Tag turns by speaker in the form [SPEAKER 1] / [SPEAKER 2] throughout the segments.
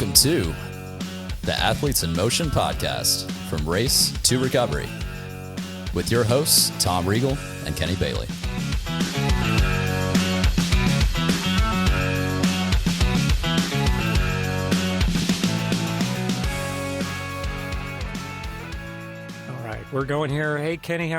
[SPEAKER 1] Welcome to the Athletes in Motion podcast, from race to recovery, with your hosts, Tom Riegel and Kenny Bailey.
[SPEAKER 2] We're going here. Hey, Kenny.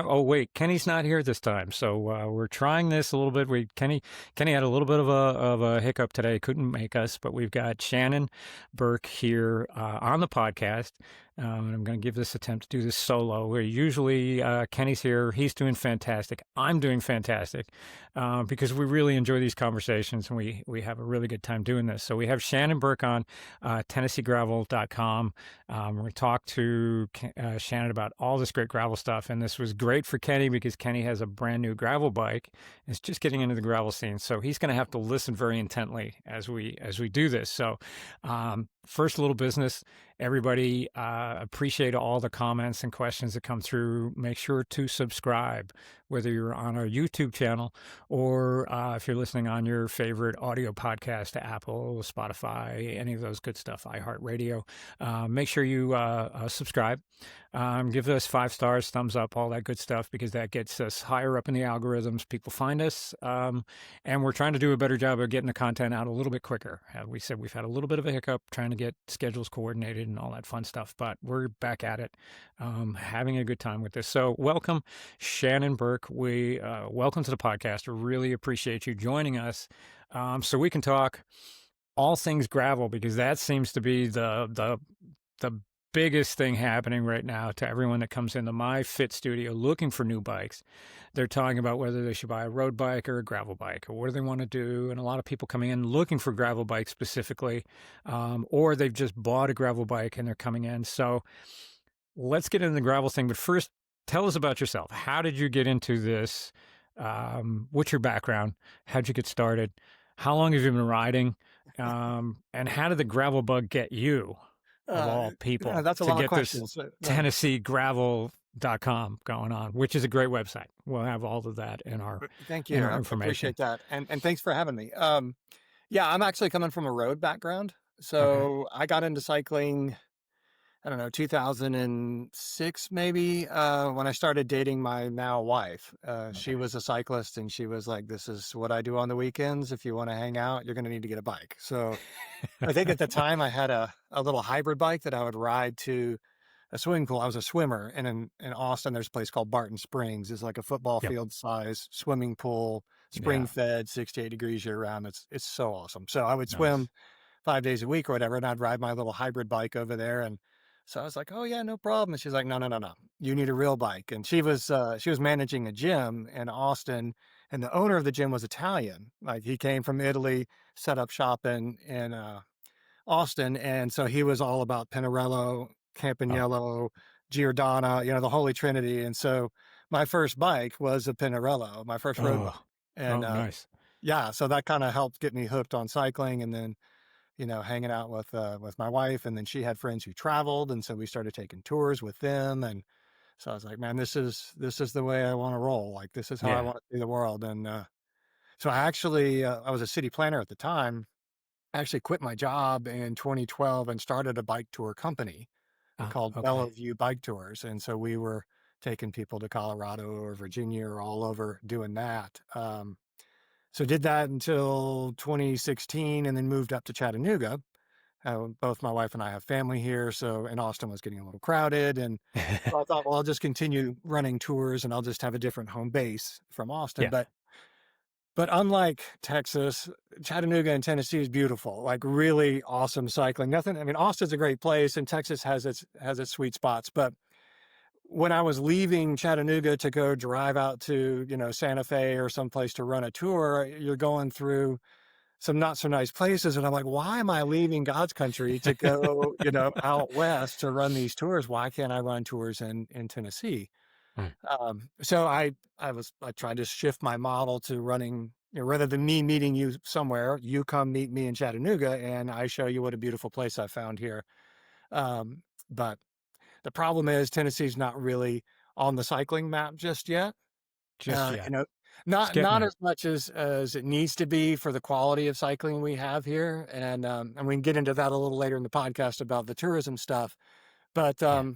[SPEAKER 2] Kenny's not here this time. So we're trying this a little bit. Kenny had a little bit of a hiccup today. Couldn't make us, but we've got Shannon Burke here on the podcast. And I'm going to give this attempt to do this solo. Where usually Kenny's here. He's doing fantastic. I'm doing fantastic because we really enjoy these conversations and we have a really good time doing this. So we have Shannon Burke on TennesseeGravel.com. We're going to talk to Shannon about all this great gravel stuff. And this was great for Kenny because Kenny has a brand new gravel bike. It's just getting into the gravel scene. So he's going to have to listen very intently as we do this. So first, a little business. Everybody, appreciate all the comments and questions that come through. Make sure to subscribe, whether you're on our YouTube channel or if you're listening on your favorite audio podcast, Apple, Spotify, any of those good stuff, iHeartRadio. Make sure you subscribe. Give us 5 stars, thumbs up, all that good stuff, because that gets us higher up in the algorithms. People find us, and we're trying to do a better job of getting the content out a little bit quicker. We said we've had a little bit of a hiccup trying to get schedules coordinated and all that fun stuff, but we're back at it, having a good time with this. So welcome, Shannon Burke. Welcome to the podcast. We really appreciate you joining us, so we can talk all things gravel, because that seems to be the biggest thing happening right now to everyone that comes into my fit studio looking for new bikes. They're talking about whether they should buy a road bike or a gravel bike, or what do they want to do. And a lot of people coming in looking for gravel bikes specifically, or they've just bought a gravel bike and they're coming in. So let's get into the gravel thing. But first, tell us about yourself. How did you get into this? What's your background? How'd you get started? How long have you been riding? And how did the gravel bug get you? Of all people,
[SPEAKER 3] that's a lot of questions.
[SPEAKER 2] TennesseeGravel.com going on, which is a great website. We'll have all of that in our
[SPEAKER 3] Thank you. I appreciate that. And thanks for having me. Yeah, I'm actually coming from a road background. So I got into cycling, 2006 maybe, when I started dating my now wife. She was a cyclist and she was like, this is what I do on the weekends. If you want to hang out, you're going to need to get a bike. So I think at the time I had a little hybrid bike that I would ride to a swimming pool. I was a swimmer, and in Austin, there's a place called Barton Springs. It's like a football field size swimming pool, spring fed, 68 degrees year round. It's so awesome. So I would swim 5 days a week or whatever, and I'd ride my little hybrid bike over there. And so I was like, oh yeah, no problem. And she's like, no, you need a real bike. And she was managing a gym in Austin, and the owner of the gym was Italian. Like, he came from Italy, set up shop in Austin. And so he was all about Pinarello, Campagnolo, Giordana, the Holy Trinity. And so my first bike was a Pinarello, my first road bike. And
[SPEAKER 2] nice.
[SPEAKER 3] Yeah, so that kind of helped get me hooked on cycling. And then, hanging out with my wife, and then she had friends who traveled. And so we started taking tours with them. And so I was like, man, this is the way I want to roll. Like, this is how I want to see the world. And so I actually, I was a city planner at the time. I actually quit my job in 2012 and started a bike tour company called Bellevue Bike Tours. And so we were taking people to Colorado or Virginia or all over doing that. So did that until 2016, and then moved up to Chattanooga. Both my wife and I have family here, and Austin was getting a little crowded. And so I thought, well, I'll just continue running tours and I'll just have a different home base from Austin. But unlike Texas, Chattanooga and Tennessee is beautiful, like really awesome cycling. Austin's a great place, and Texas has its sweet spots. But when I was leaving Chattanooga to go drive out to, Santa Fe or someplace to run a tour, you're going through some not so nice places. And I'm like, why am I leaving God's country to go, out west to run these tours? Why can't I run tours in Tennessee? So I tried to shift my model to running, rather than me meeting you somewhere, you come meet me in Chattanooga and I show you what a beautiful place I found here. But the problem is Tennessee's not really on the cycling map just yet. Not
[SPEAKER 2] Skipping it.
[SPEAKER 3] as much as it needs to be for the quality of cycling we have here, and we can get into that a little later in the podcast about the tourism stuff. But
[SPEAKER 2] Yeah.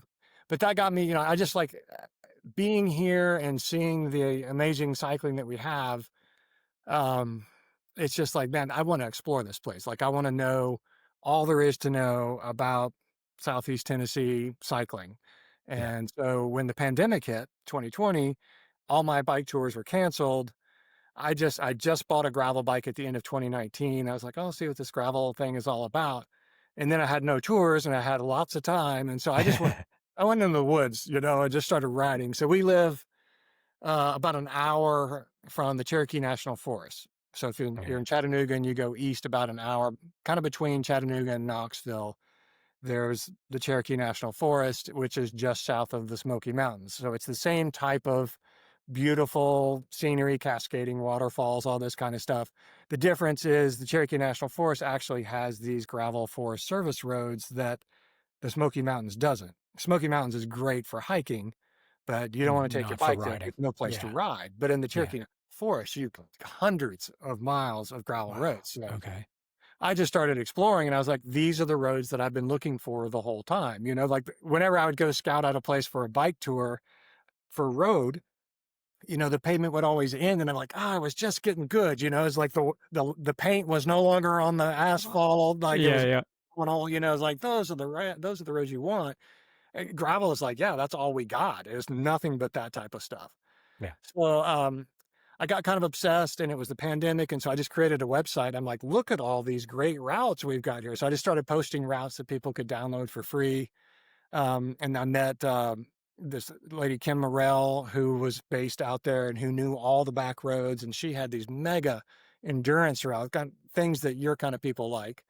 [SPEAKER 3] but that got me, I just like being here and seeing the amazing cycling that we have. Um, it's just like, man, I want to explore this place. Like, I want to know all there is to know about Southeast Tennessee cycling.
[SPEAKER 2] Yeah.
[SPEAKER 3] And so when the pandemic hit, 2020, all my bike tours were canceled. I just bought a gravel bike at the end of 2019. I was like, oh, I'll see what this gravel thing is all about. And then I had no tours and I had lots of time. And so I went in the woods, and just started riding. So we live about an hour from the Cherokee National Forest. So if you're
[SPEAKER 2] Okay.
[SPEAKER 3] in Chattanooga and you go east about an hour, kind of between Chattanooga and Knoxville, there's the Cherokee National Forest, which is just south of the Smoky Mountains. So it's the same type of beautiful scenery, cascading waterfalls, all this kind of stuff. The difference is the Cherokee National Forest actually has these gravel Forest Service roads that the Smoky Mountains doesn't. Smoky Mountains is great for hiking, but you don't want to take your
[SPEAKER 2] Not for
[SPEAKER 3] bike there.
[SPEAKER 2] riding.
[SPEAKER 3] There's no place to
[SPEAKER 2] Yeah.
[SPEAKER 3] ride. But in the
[SPEAKER 2] Yeah.
[SPEAKER 3] Cherokee Forest, you can hundreds of miles of gravel
[SPEAKER 2] Wow.
[SPEAKER 3] roads. So
[SPEAKER 2] Okay.
[SPEAKER 3] I just started exploring and I was like, these are the roads that I've been looking for the whole time. Like whenever I would go scout out a place for a bike tour for road, the pavement would always end and I'm like, I was just getting good. It's like the paint was no longer on the asphalt, like it
[SPEAKER 2] Yeah.
[SPEAKER 3] was
[SPEAKER 2] Yeah.
[SPEAKER 3] on all, it's like those are the roads you want. Gravel is like, yeah, that's all we got. It's nothing but that type of stuff.
[SPEAKER 2] Yeah.
[SPEAKER 3] So I got kind of obsessed and it was the pandemic. And so I just created a website. I'm like, look at all these great routes we've got here. So I just started posting routes that people could download for free. And I met this lady, Kim Morrell, who was based out there and who knew all the back roads. And she had these mega endurance routes, kind of things that your kind of people like.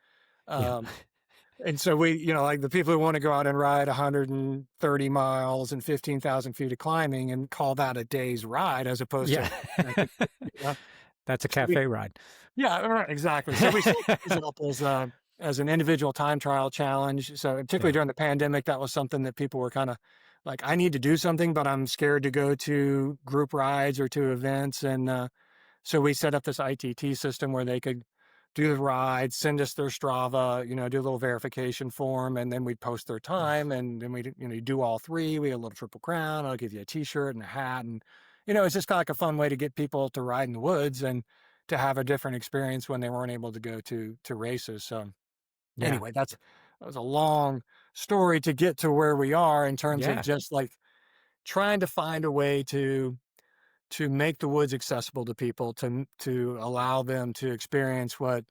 [SPEAKER 2] Yeah.
[SPEAKER 3] Um, and so we, like the people who want to go out and ride 130 miles and 15,000 feet of climbing and call that a day's ride as opposed
[SPEAKER 2] Yeah.
[SPEAKER 3] to, uh,
[SPEAKER 2] That's a
[SPEAKER 3] so we,
[SPEAKER 2] cafe ride.
[SPEAKER 3] yeah, right, exactly. So we set these up as an individual time trial challenge. So particularly
[SPEAKER 2] Yeah.
[SPEAKER 3] during the pandemic, that was something that people were kind of like, I need to do something, but I'm scared to go to group rides or to events. And so we set up this ITT system where they could do the ride, send us their Strava, do a little verification form, and then we'd post their time, and then we'd, you do all three. We had a little Triple Crown. I'll give you a T-shirt and a hat, and it's just kind of like a fun way to get people to ride in the woods and to have a different experience when they weren't able to go to races. So
[SPEAKER 2] Yeah.
[SPEAKER 3] anyway, that was a long story to get to where we are in terms of
[SPEAKER 2] Yeah.
[SPEAKER 3] just like trying to find a way to make the woods accessible to people, to allow them to experience what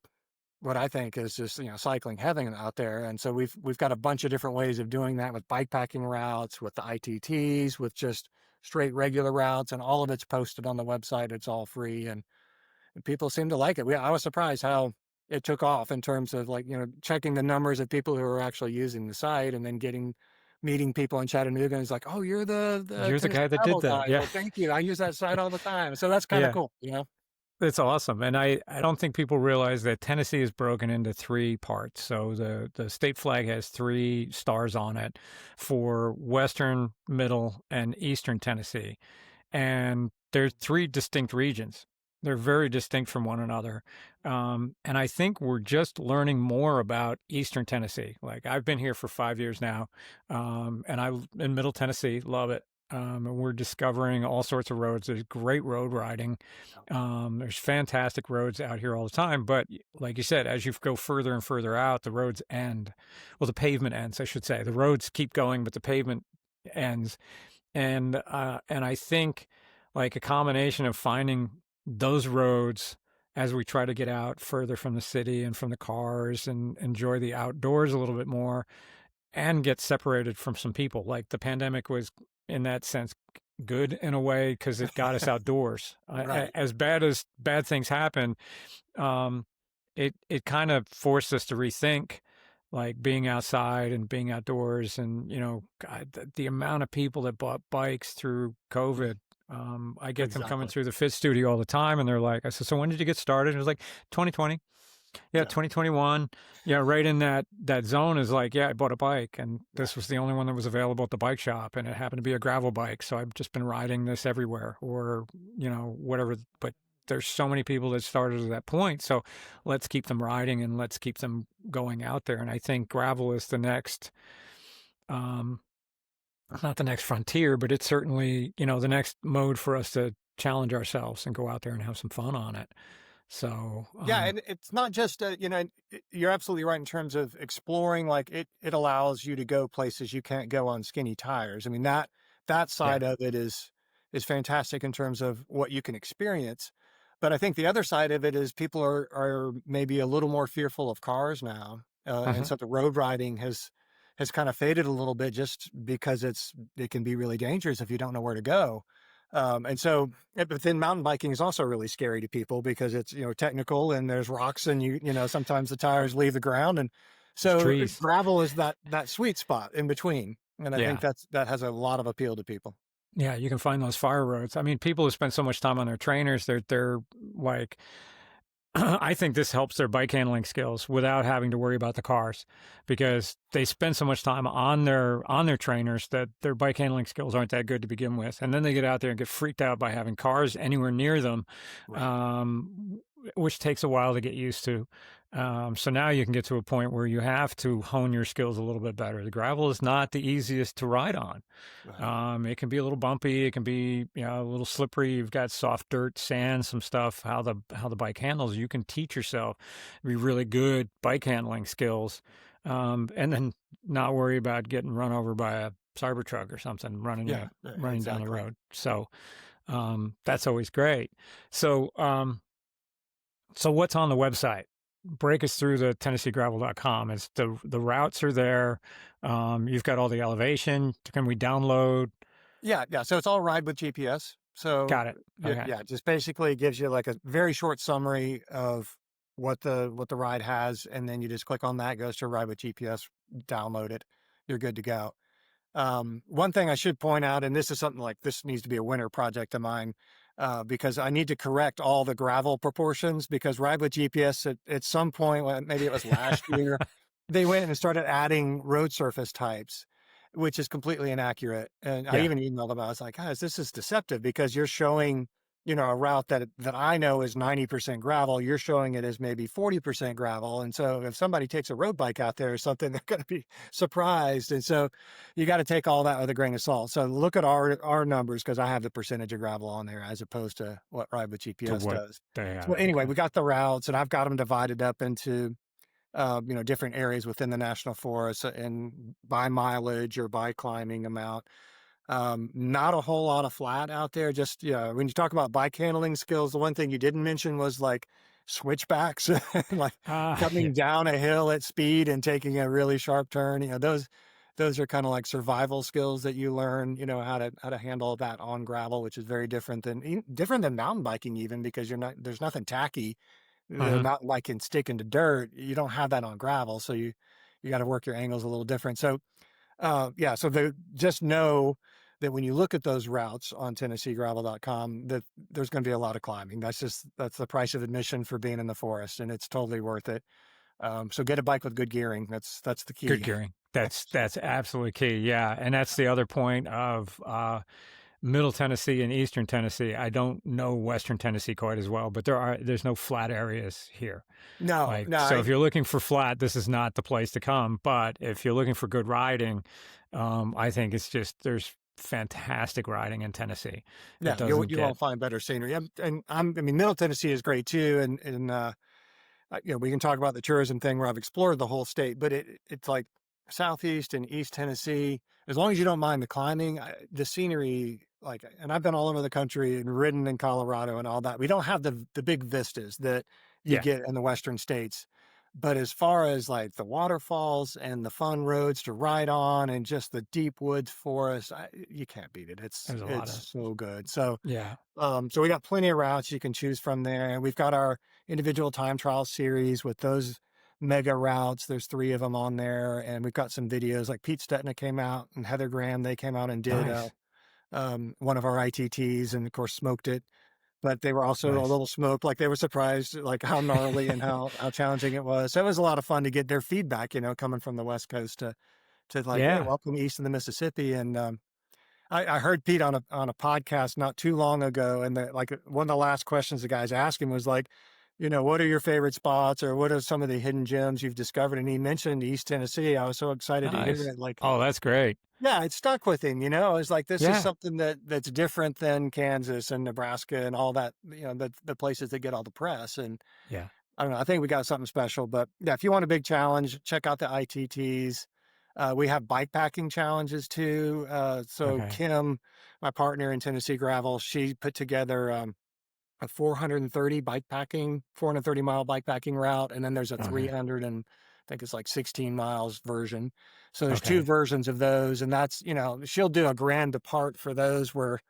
[SPEAKER 3] I think is just, cycling heaven out there. And so we've got a bunch of different ways of doing that with bikepacking routes, with the ITTs, with just straight regular routes, and all of it's posted on the website. It's all free, and people seem to like it. I was surprised how it took off in terms of like, checking the numbers of people who are actually using the site and then meeting people in Chattanooga. And it's like, oh, you're the
[SPEAKER 2] You're the
[SPEAKER 3] Tennessee
[SPEAKER 2] guy that did
[SPEAKER 3] travel
[SPEAKER 2] that.
[SPEAKER 3] guy.
[SPEAKER 2] Yeah.
[SPEAKER 3] Well, thank you. I use that site all the time. So that's kind of
[SPEAKER 2] Yeah.
[SPEAKER 3] cool.
[SPEAKER 2] It's awesome. And I don't think people realize that Tennessee is broken into three parts. So the state flag has 3 stars on it for Western, Middle, and Eastern Tennessee. And there's 3 distinct regions. They're very distinct from one another. And I think we're just learning more about Eastern Tennessee. Like I've been here for 5 years now, and I'm in Middle Tennessee, love it. And we're discovering all sorts of roads. There's great road riding. There's fantastic roads out here all the time. But like you said, as you go further and further out, the roads end. Well, the pavement ends, I should say. The roads keep going, but the pavement ends. And I think like a combination of finding those roads as we try to get out further from the city and from the cars and enjoy the outdoors a little bit more and get separated from some people. Like the pandemic was in that sense good in a way because it got us outdoors.
[SPEAKER 3] Right.
[SPEAKER 2] As bad things happen, um, it kind of forced us to rethink like being outside and being outdoors. And God, the amount of people that bought bikes through COVID. I get them coming
[SPEAKER 3] Exactly.
[SPEAKER 2] through the Fit Studio all the time, and they're like, I said, so when did you get started? And it was like 2020. Yeah,
[SPEAKER 3] So
[SPEAKER 2] 2021. Yeah, right in that zone is like, yeah, I bought a bike and
[SPEAKER 3] yeah,
[SPEAKER 2] this was the only one that was available at the bike shop and it happened to be a gravel bike. So I've just been riding this everywhere or, whatever. But there's so many people that started at that point. So let's keep them riding and let's keep them going out there. And I think gravel is the next, um, not the next frontier, but it's certainly, the next mode for us to challenge ourselves and go out there and have some fun on it. So,
[SPEAKER 3] yeah, and it's not just you're absolutely right in terms of exploring. Like it allows you to go places you can't go on skinny tires. I mean that
[SPEAKER 2] yeah.
[SPEAKER 3] side of it is fantastic in terms of what you can experience. But I think the other side of it is people are maybe a little more fearful of cars now, and
[SPEAKER 2] Uh-huh.
[SPEAKER 3] so the road riding has kind of faded a little bit just because it can be really dangerous if you don't know where to go. And so, but then mountain biking is also really scary to people because it's, technical and there's rocks and sometimes the tires leave the ground. And
[SPEAKER 2] There's
[SPEAKER 3] so
[SPEAKER 2] trees.
[SPEAKER 3] gravel is that sweet spot in between. And I think
[SPEAKER 2] Yeah.
[SPEAKER 3] that has a lot of appeal to people.
[SPEAKER 2] Yeah, you can find those fire roads. I mean, people who spend so much time on their trainers, they're like I think this helps their bike handling skills without having to worry about the cars because they spend so much time on their trainers that their bike handling skills aren't that good to begin with. And then they get out there and get freaked out by having cars anywhere near them,
[SPEAKER 3] Right.
[SPEAKER 2] um, which takes a while to get used to. So now you can get to a point where you have to hone your skills a little bit better. The gravel is not the easiest to ride on.
[SPEAKER 3] Right.
[SPEAKER 2] It can be a little bumpy. It can be, a little slippery. You've got soft dirt, sand, some stuff. How the bike handles. You can teach yourself be really good bike handling skills, and then not worry about getting run over by a Cybertruck or something
[SPEAKER 3] Yeah.
[SPEAKER 2] running down the
[SPEAKER 3] Exactly.
[SPEAKER 2] road. So that's always great. So so what's on the website? Break us through the TennesseeGravel.com. It's the routes are there. You've got all the elevation. Can we download?
[SPEAKER 3] Yeah. Yeah. So it's all ride with GPS. So
[SPEAKER 2] Got it. Okay.
[SPEAKER 3] yeah, just basically gives you like a very short summary of what the ride has, and then you just click on that, goes to ride with GPS, download it, you're good to go. One thing I should point out, and this is something like this needs to be a winter project of mine, because I need to correct all the gravel proportions because Ride with GPS at some point, maybe it was last year, they went and started adding road surface types, which is completely inaccurate. And I
[SPEAKER 2] Yeah.
[SPEAKER 3] even emailed them. I was like, guys, this is deceptive because you're showing, a route that I know is 90% gravel. You're showing it as maybe 40% gravel. And so if somebody takes a road bike out there or something, they're going to be surprised. And so you got to take all that with a grain of salt. So look at our numbers because I have the percentage of gravel on there as opposed to what Ride with
[SPEAKER 2] To
[SPEAKER 3] GPS
[SPEAKER 2] what
[SPEAKER 3] does.
[SPEAKER 2] they
[SPEAKER 3] So
[SPEAKER 2] have.
[SPEAKER 3] anyway,
[SPEAKER 2] Okay.
[SPEAKER 3] we got the routes and I've got them divided up into different areas within the national forest and by mileage or by climbing amount. Not a whole lot of flat out there. Just, when you talk about bike handling skills, the one thing you didn't mention was like switchbacks, like
[SPEAKER 2] Yeah.
[SPEAKER 3] coming down a hill at speed and taking a really sharp turn. Those are kind of like survival skills that you learn, how to handle that on gravel, which is very different than mountain biking even because there's nothing tacky. The
[SPEAKER 2] Uh-huh.
[SPEAKER 3] mountain bike can stick into dirt. You don't have that on gravel. So you got to work your angles a little different. So yeah, so just know that when you look at those routes on TennesseeGravel.com, that there's going to be a lot of climbing. That's the price of admission for being in the forest, and it's totally worth it. So get a bike with good gearing. That's the
[SPEAKER 2] Good
[SPEAKER 3] key.
[SPEAKER 2] gearing. That's absolutely key. Yeah, and that's the other point of Middle Tennessee and Eastern Tennessee. I don't know Western Tennessee quite as well, but there's no flat areas here.
[SPEAKER 3] No,
[SPEAKER 2] Like,
[SPEAKER 3] no,
[SPEAKER 2] so if you're looking for flat, this is not the place to come. But if you're looking for good riding, I think there's fantastic riding in Tennessee. It
[SPEAKER 3] yeah, you
[SPEAKER 2] doesn't
[SPEAKER 3] you
[SPEAKER 2] get
[SPEAKER 3] won't find better scenery. I mean, Middle Tennessee is great too, and we can talk about the tourism thing where I've explored the whole state, but it's like Southeast and East Tennessee. As long as you don't mind the climbing, the scenery, and I've been all over the country and ridden in Colorado and all that. We don't have the big vistas that you
[SPEAKER 2] yeah.
[SPEAKER 3] get in the Western states. But as far as like the waterfalls and the fun roads to ride on and just the deep woods forest, you can't beat it. It's
[SPEAKER 2] There's a lot of
[SPEAKER 3] it's so good. So
[SPEAKER 2] yeah.
[SPEAKER 3] so we got plenty of routes you can choose from there. And we've got our individual time trial series with those mega routes. There's 3 of them on there. And we've got some videos like Pete Stetna came out and Heather Graham. They came out and did
[SPEAKER 2] Nice.
[SPEAKER 3] one of our ITTs and of course smoked it. but they were also a
[SPEAKER 2] Nice.
[SPEAKER 3] little smoked. Like they were surprised, like how gnarly and how challenging it was. So it was a lot of fun to get their feedback, coming from the West Coast to like, hey,
[SPEAKER 2] Yeah.
[SPEAKER 3] welcome east of the Mississippi. And I heard Pete on a podcast not too long ago, and one of the last questions the guys asked him was like, what are your favorite spots, or what are some of the hidden gems you've discovered? And he mentioned East Tennessee. I was so excited to hear
[SPEAKER 2] Nice.
[SPEAKER 3] it. Like,
[SPEAKER 2] Oh, that's great.
[SPEAKER 3] yeah, it stuck with him. I was like, this is
[SPEAKER 2] Yeah.
[SPEAKER 3] something that's different than Kansas and Nebraska and all that. The places that get all the press. And
[SPEAKER 2] Yeah.
[SPEAKER 3] I don't know. I think we got something special. But yeah, if you want a big challenge, check out the ITTs. We have bike packing challenges too. So
[SPEAKER 2] Okay.
[SPEAKER 3] Kim, my partner in Tennessee Gravel, she put together a 430-mile bike packing route, and then there's a
[SPEAKER 2] Okay.
[SPEAKER 3] 300 and I think it's like 16 miles version. So there's two
[SPEAKER 2] Okay.
[SPEAKER 3] versions of those, and that's she'll do a grand depart for those where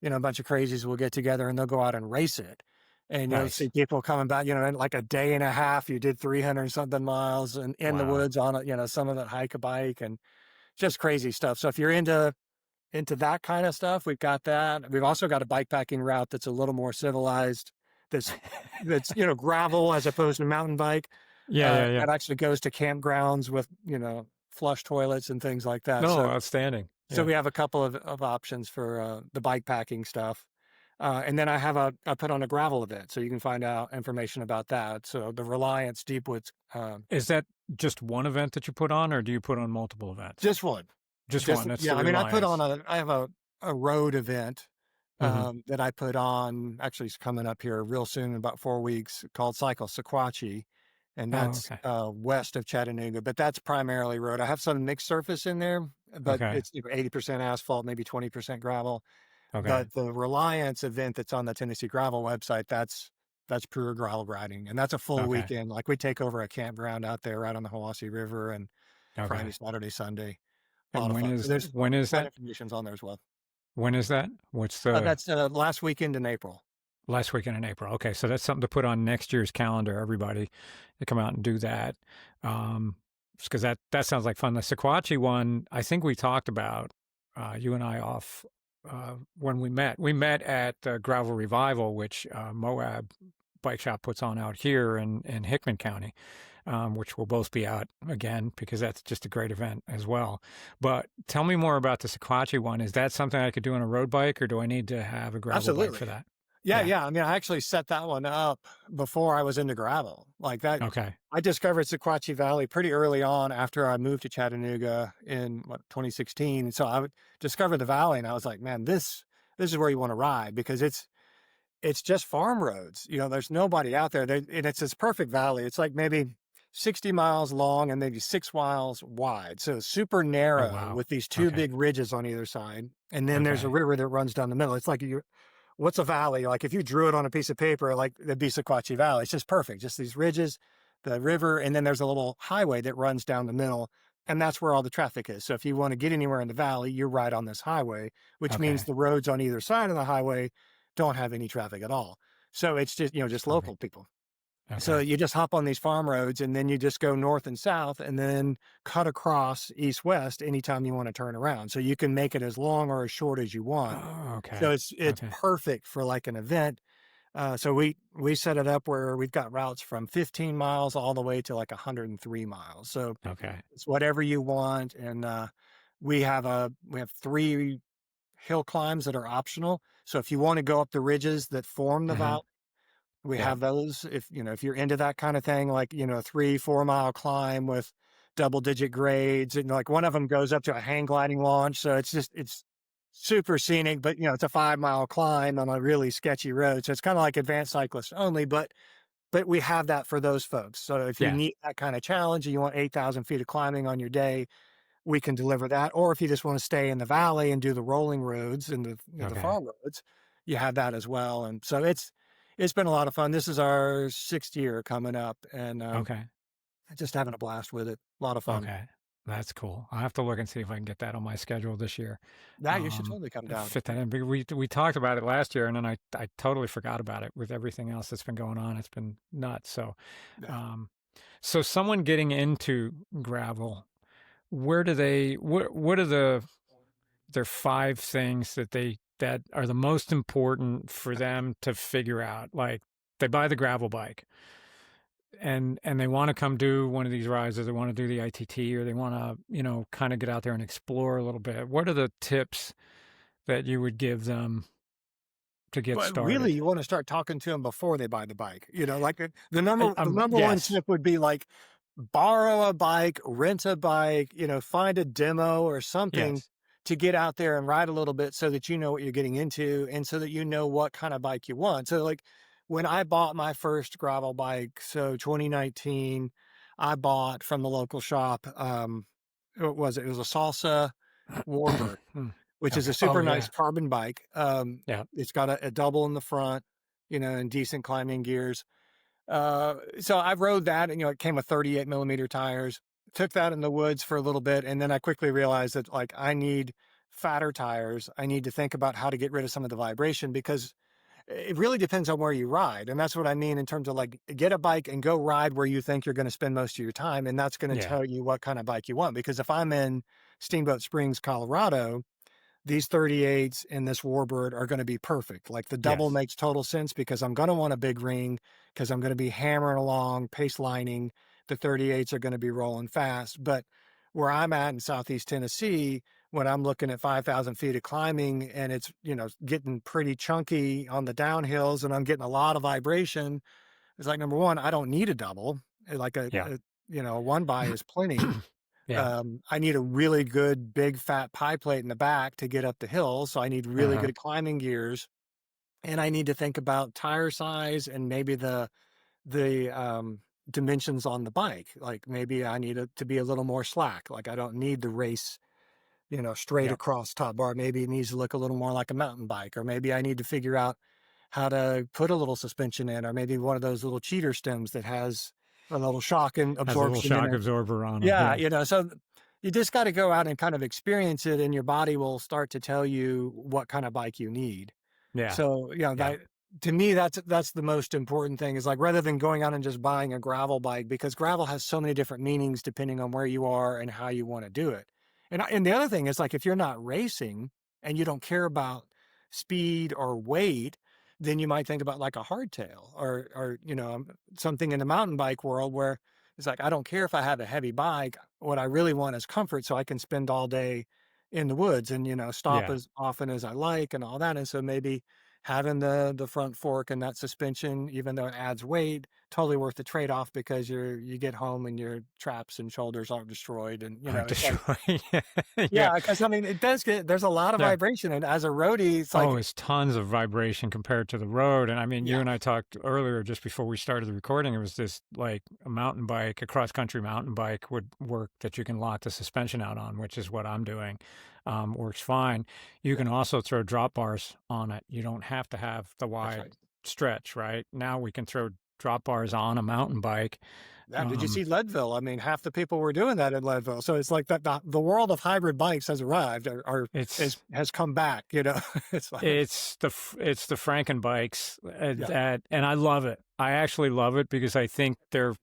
[SPEAKER 3] a bunch of crazies will get together and they'll go out and race it. And you'll see
[SPEAKER 2] Nice.
[SPEAKER 3] people coming back, in like a day and a half, you did 300 something miles and in the
[SPEAKER 2] Wow.
[SPEAKER 3] woods on it, some of it hike a bike and just crazy stuff. So if you're into that kind of stuff, we've got that. We've also got a bike packing route that's a little more civilized. That's gravel as opposed to mountain bike.
[SPEAKER 2] Yeah. Yeah. Yeah.
[SPEAKER 3] That actually goes to campgrounds with flush toilets and things like that.
[SPEAKER 2] No,
[SPEAKER 3] So
[SPEAKER 2] outstanding.
[SPEAKER 3] so
[SPEAKER 2] Yeah.
[SPEAKER 3] we have a couple of options for the bike packing stuff. And then I put on a gravel event, so you can find out information about that. So the Reliance Deepwoods,
[SPEAKER 2] Is that just one event that you put on, or do you put on multiple events?
[SPEAKER 3] just one.
[SPEAKER 2] Just one. That's
[SPEAKER 3] Yeah.
[SPEAKER 2] the
[SPEAKER 3] I mean,
[SPEAKER 2] Reliance.
[SPEAKER 3] I have a road event
[SPEAKER 2] Hmm.
[SPEAKER 3] that I put on. Actually, it's coming up here real soon in about 4 weeks, called Cycle Sequatchie, and
[SPEAKER 2] Oh,
[SPEAKER 3] that's
[SPEAKER 2] okay.
[SPEAKER 3] west of Chattanooga. But that's primarily road. I have some mixed surface in there, but
[SPEAKER 2] Okay.
[SPEAKER 3] it's 80% asphalt, maybe 20% gravel.
[SPEAKER 2] Okay.
[SPEAKER 3] But the Reliance event that's on the Tennessee Gravel website, that's pure gravel riding, and that's a full
[SPEAKER 2] Okay.
[SPEAKER 3] weekend. Like we take over a campground out there right on the Hiwassee River, and Friday,
[SPEAKER 2] Okay.
[SPEAKER 3] Saturday, Sunday, a lot
[SPEAKER 2] And
[SPEAKER 3] of fun. So there's
[SPEAKER 2] when is
[SPEAKER 3] that
[SPEAKER 2] that?
[SPEAKER 3] information's on there as well.
[SPEAKER 2] When is that? What's the
[SPEAKER 3] That's last weekend in April.
[SPEAKER 2] last weekend in April? Okay, so that's something to put on next year's calendar. Everybody to come out and do that, because that sounds like fun. The Sequatchie one, I think we talked about you and I off when we met. We met at the Gravel Revival, which Moab Bike Shop puts on out here in Hickman County. Which will both be out again because that's just a great event as well. But tell me more about the Sequatchie one. Is that something I could do on a road bike, or do I need to have a gravel bike
[SPEAKER 3] Absolutely.
[SPEAKER 2] for that?
[SPEAKER 3] Yeah,
[SPEAKER 2] Yeah.
[SPEAKER 3] yeah. I mean, I actually set that one up before I was into gravel. Like that,
[SPEAKER 2] Okay.
[SPEAKER 3] I discovered Sequatchie Valley pretty early on after I moved to Chattanooga in 2016. And so discovered the valley, and I was like, man, this is where you want to ride because it's just farm roads. There's nobody out there. And it's this perfect valley. It's like maybe 60 miles long and maybe 6 miles wide. So it's super
[SPEAKER 2] Oh,
[SPEAKER 3] narrow
[SPEAKER 2] wow.
[SPEAKER 3] with these two
[SPEAKER 2] Okay.
[SPEAKER 3] big ridges on either side. And then there's a
[SPEAKER 2] Okay.
[SPEAKER 3] river that runs down the middle. It's like what's a valley? Like if you drew it on a piece of paper, like it'd be Sequatchie Valley. It's just perfect. Just these ridges, the river, and then there's a little highway that runs down the middle. And that's where all the traffic is. So if you want to get anywhere in the valley, you're right on this highway, which means
[SPEAKER 2] Okay.
[SPEAKER 3] the roads on either side of the highway don't have any traffic at all. So it's just local
[SPEAKER 2] Perfect.
[SPEAKER 3] people. So
[SPEAKER 2] Okay.
[SPEAKER 3] you just hop on these farm roads and then you just go north and south and then cut across east west anytime you want to turn around. So you can make it as long or as short as you want.
[SPEAKER 2] Oh,
[SPEAKER 3] So
[SPEAKER 2] okay.
[SPEAKER 3] it's
[SPEAKER 2] Okay.
[SPEAKER 3] perfect for like an event. So we set it up where we've got routes from 15 miles all the way to like 103 miles. So
[SPEAKER 2] Okay.
[SPEAKER 3] it's whatever you want. And we have 3 hill climbs that are optional. So if you want to go up the ridges that form the
[SPEAKER 2] Hmm.
[SPEAKER 3] valley, we
[SPEAKER 2] Yeah.
[SPEAKER 3] have those. If you're into that kind of thing, like, 3-4 mile climb with double digit grades, and like one of them goes up to a hang gliding launch. So it's super scenic, but it's a 5 mile climb on a really sketchy road. So it's kind of like advanced cyclists only, but we have that for those folks. So if you
[SPEAKER 2] Yeah.
[SPEAKER 3] need that kind of challenge and you want 8,000 feet of climbing on your day, we can deliver that. Or if you just want to stay in the valley and do the rolling roads and the
[SPEAKER 2] Okay.
[SPEAKER 3] farm roads, you have that as well. And so it's been a lot of fun. This is our 6th year coming up, and
[SPEAKER 2] Okay.
[SPEAKER 3] just having a blast with it. A lot of fun.
[SPEAKER 2] Okay. That's cool. I'll have to look and see if I can get that on my schedule this year.
[SPEAKER 3] Yeah, you should totally come down.
[SPEAKER 2] Fit that in. We talked about it last year, and then I totally forgot about it with everything else that's been going on. It's been nuts. So,
[SPEAKER 3] Yeah.
[SPEAKER 2] so someone getting into gravel, where do they? What are the their 5 things that are the most important for them to figure out. Like, they buy the gravel bike and they want to come do one of these rides, or they want to do the ITT, or they want to, kind of get out there and explore a little bit. What are the tips that you would give them to get
[SPEAKER 3] But really,
[SPEAKER 2] started?
[SPEAKER 3] you want to start talking to them before they buy the bike. Like the number one
[SPEAKER 2] Yes,
[SPEAKER 3] tip would be like borrow a bike, rent a bike, find a demo or something
[SPEAKER 2] yes,
[SPEAKER 3] to get out there and ride a little bit so that you know what you're getting into and so that you know what kind of bike you want. So like when I bought my first gravel bike, so 2019, I bought from the local shop, what was it? It was a Salsa Warbird,
[SPEAKER 2] Hmm.
[SPEAKER 3] which is
[SPEAKER 2] Okay.
[SPEAKER 3] a
[SPEAKER 2] Oh
[SPEAKER 3] super nice
[SPEAKER 2] yeah,
[SPEAKER 3] carbon bike.
[SPEAKER 2] yeah.
[SPEAKER 3] It's got a double in the front, and decent climbing gears. So I rode that, and it came with 38 millimeter tires. Took that in the woods for a little bit, and then I quickly realized that like I need fatter tires. I need to think about how to get rid of some of the vibration because it really depends on where you ride, and that's what I mean in terms of like get a bike and go ride where you think you're going to spend most of your time, and that's going to
[SPEAKER 2] Yeah.
[SPEAKER 3] tell you what kind of bike you want. Because if I'm in Steamboat Springs, Colorado, these 38s and this Warbird are going to be perfect. Like the double
[SPEAKER 2] Yes.
[SPEAKER 3] makes total sense because I'm going to want a big ring because I'm going to be hammering along, pace lining. The 38s are going to be rolling fast. But where I'm at in Southeast Tennessee, when I'm looking at 5,000 feet of climbing and it's, getting pretty chunky on the downhills and I'm getting a lot of vibration, it's like, number one, I don't need a double. Like
[SPEAKER 2] Yeah.
[SPEAKER 3] a one by is plenty.
[SPEAKER 2] Yeah.
[SPEAKER 3] I need a really good big fat pie plate in the back to get up the hill. So I need really
[SPEAKER 2] Uh-huh.
[SPEAKER 3] good climbing gears. And I need to think about tire size and maybe the dimensions on the bike. Like maybe I need it to be a little more slack. Like I don't need the race, straight
[SPEAKER 2] Yeah.
[SPEAKER 3] across top bar. Maybe it needs to look a little more like a mountain bike, or maybe I need to figure out how to put a little suspension in, or maybe one of those little cheater stems that has a little shock and
[SPEAKER 2] Has a little
[SPEAKER 3] absorption in
[SPEAKER 2] shock
[SPEAKER 3] it.
[SPEAKER 2] absorber on them.
[SPEAKER 3] Yeah,
[SPEAKER 2] Yeah.
[SPEAKER 3] so you just got to go out and kind of experience it, and your body will start to tell you what kind of bike you need.
[SPEAKER 2] Yeah.
[SPEAKER 3] So,
[SPEAKER 2] Yeah.
[SPEAKER 3] that to me, that's the most important thing is like rather than going out and just buying a gravel bike, because gravel has so many different meanings depending on where you are and how you want to do it. And the other thing is like if you're not racing and you don't care about speed or weight, then you might think about like a hardtail or something in the mountain bike world where it's like I don't care if I have a heavy bike. What I really want is comfort so I can spend all day in the woods and stop
[SPEAKER 2] Yeah.
[SPEAKER 3] as often as I like and all that. And so maybe having the front fork and that suspension, even though it adds weight, totally worth the trade-off because you get home and your traps and shoulders aren't destroyed. And
[SPEAKER 2] Aren't
[SPEAKER 3] it's like,
[SPEAKER 2] destroyed. Yeah.
[SPEAKER 3] yeah, because I mean it does there's a lot of
[SPEAKER 2] Yeah.
[SPEAKER 3] vibration. And as a roadie, it's
[SPEAKER 2] Oh,
[SPEAKER 3] like,
[SPEAKER 2] it's tons of vibration compared to the road. And I mean, you
[SPEAKER 3] yeah,
[SPEAKER 2] and I talked earlier just before we started the recording. It was this like a mountain bike, a cross country mountain bike would work that you can lock the suspension out on, which is what I'm doing. Works fine. You
[SPEAKER 3] yeah,
[SPEAKER 2] can also throw drop bars on it. You don't have to have the
[SPEAKER 3] that's
[SPEAKER 2] wide
[SPEAKER 3] right.
[SPEAKER 2] stretch, right? Now we can throw drop bars on a mountain bike.
[SPEAKER 3] Yeah, did you
[SPEAKER 2] Um,
[SPEAKER 3] see Leadville? I mean, half the people were doing that in Leadville. So it's like that the world of hybrid bikes has arrived or
[SPEAKER 2] it's
[SPEAKER 3] has come back, It's like,
[SPEAKER 2] it's the Franken bikes
[SPEAKER 3] yeah,
[SPEAKER 2] that, and I love it. I actually love it because I think they're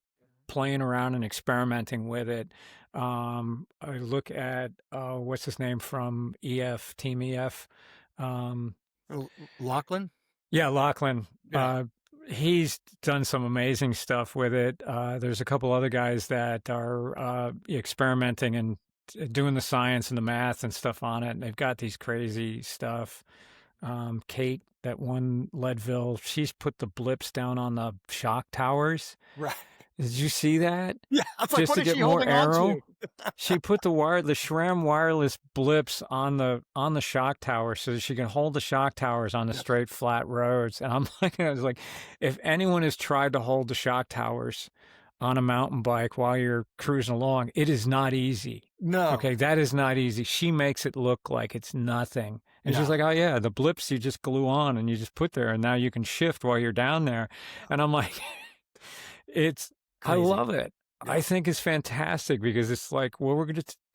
[SPEAKER 2] playing around and experimenting with it. I look at what's his name from EF Team EF. Um,
[SPEAKER 3] Lachlan?
[SPEAKER 2] yeah, Lachlan.
[SPEAKER 3] Yeah.
[SPEAKER 2] He's done some amazing stuff with it. There's a couple other guys that are experimenting and doing the science and the math and stuff on it. And they've got these crazy stuff. Kate, that won Leadville, she's put the blips down on the shock towers.
[SPEAKER 3] Right.
[SPEAKER 2] Did you see that?
[SPEAKER 3] Yeah. I was like,
[SPEAKER 2] Just
[SPEAKER 3] what
[SPEAKER 2] to
[SPEAKER 3] is
[SPEAKER 2] get
[SPEAKER 3] she
[SPEAKER 2] more
[SPEAKER 3] holding on
[SPEAKER 2] aero.
[SPEAKER 3] to?
[SPEAKER 2] She put the SRAM wireless blips on the shock tower so that she can hold the shock towers on the
[SPEAKER 3] Yeah.
[SPEAKER 2] straight flat roads. And I'm like, I was like, if anyone has tried to hold the shock towers on a mountain bike while you're cruising along, it is not easy.
[SPEAKER 3] No.
[SPEAKER 2] Okay, that is not easy. She makes it look like it's nothing. And she's
[SPEAKER 3] Yeah.
[SPEAKER 2] like, oh yeah, the blips you just glue on and you just put there and now you can shift while you're down there. And I'm like, I
[SPEAKER 3] Crazy.
[SPEAKER 2] love it. I
[SPEAKER 3] Yeah.
[SPEAKER 2] think it's fantastic because it's like, well, we're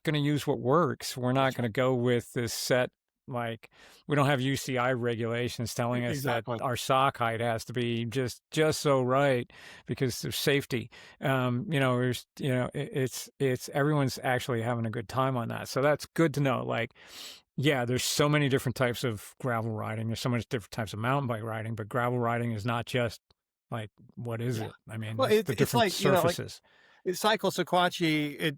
[SPEAKER 2] gonna use what works. We're not
[SPEAKER 3] That's
[SPEAKER 2] gonna
[SPEAKER 3] right.
[SPEAKER 2] go with this set. Like, we don't have UCI regulations telling us that
[SPEAKER 3] Exactly.
[SPEAKER 2] our sock height has to be just so right because of safety. It's everyone's actually having a good time on that. So that's good to know. Like, Yeah, there's so many different types of gravel riding. There's so many different types of mountain bike riding, but gravel riding is not just like, what is
[SPEAKER 3] Yeah.
[SPEAKER 2] it? I mean,
[SPEAKER 3] Well,
[SPEAKER 2] it's the
[SPEAKER 3] it's
[SPEAKER 2] different
[SPEAKER 3] like, you know, like
[SPEAKER 2] surfaces.
[SPEAKER 3] Cycle Sequatchie,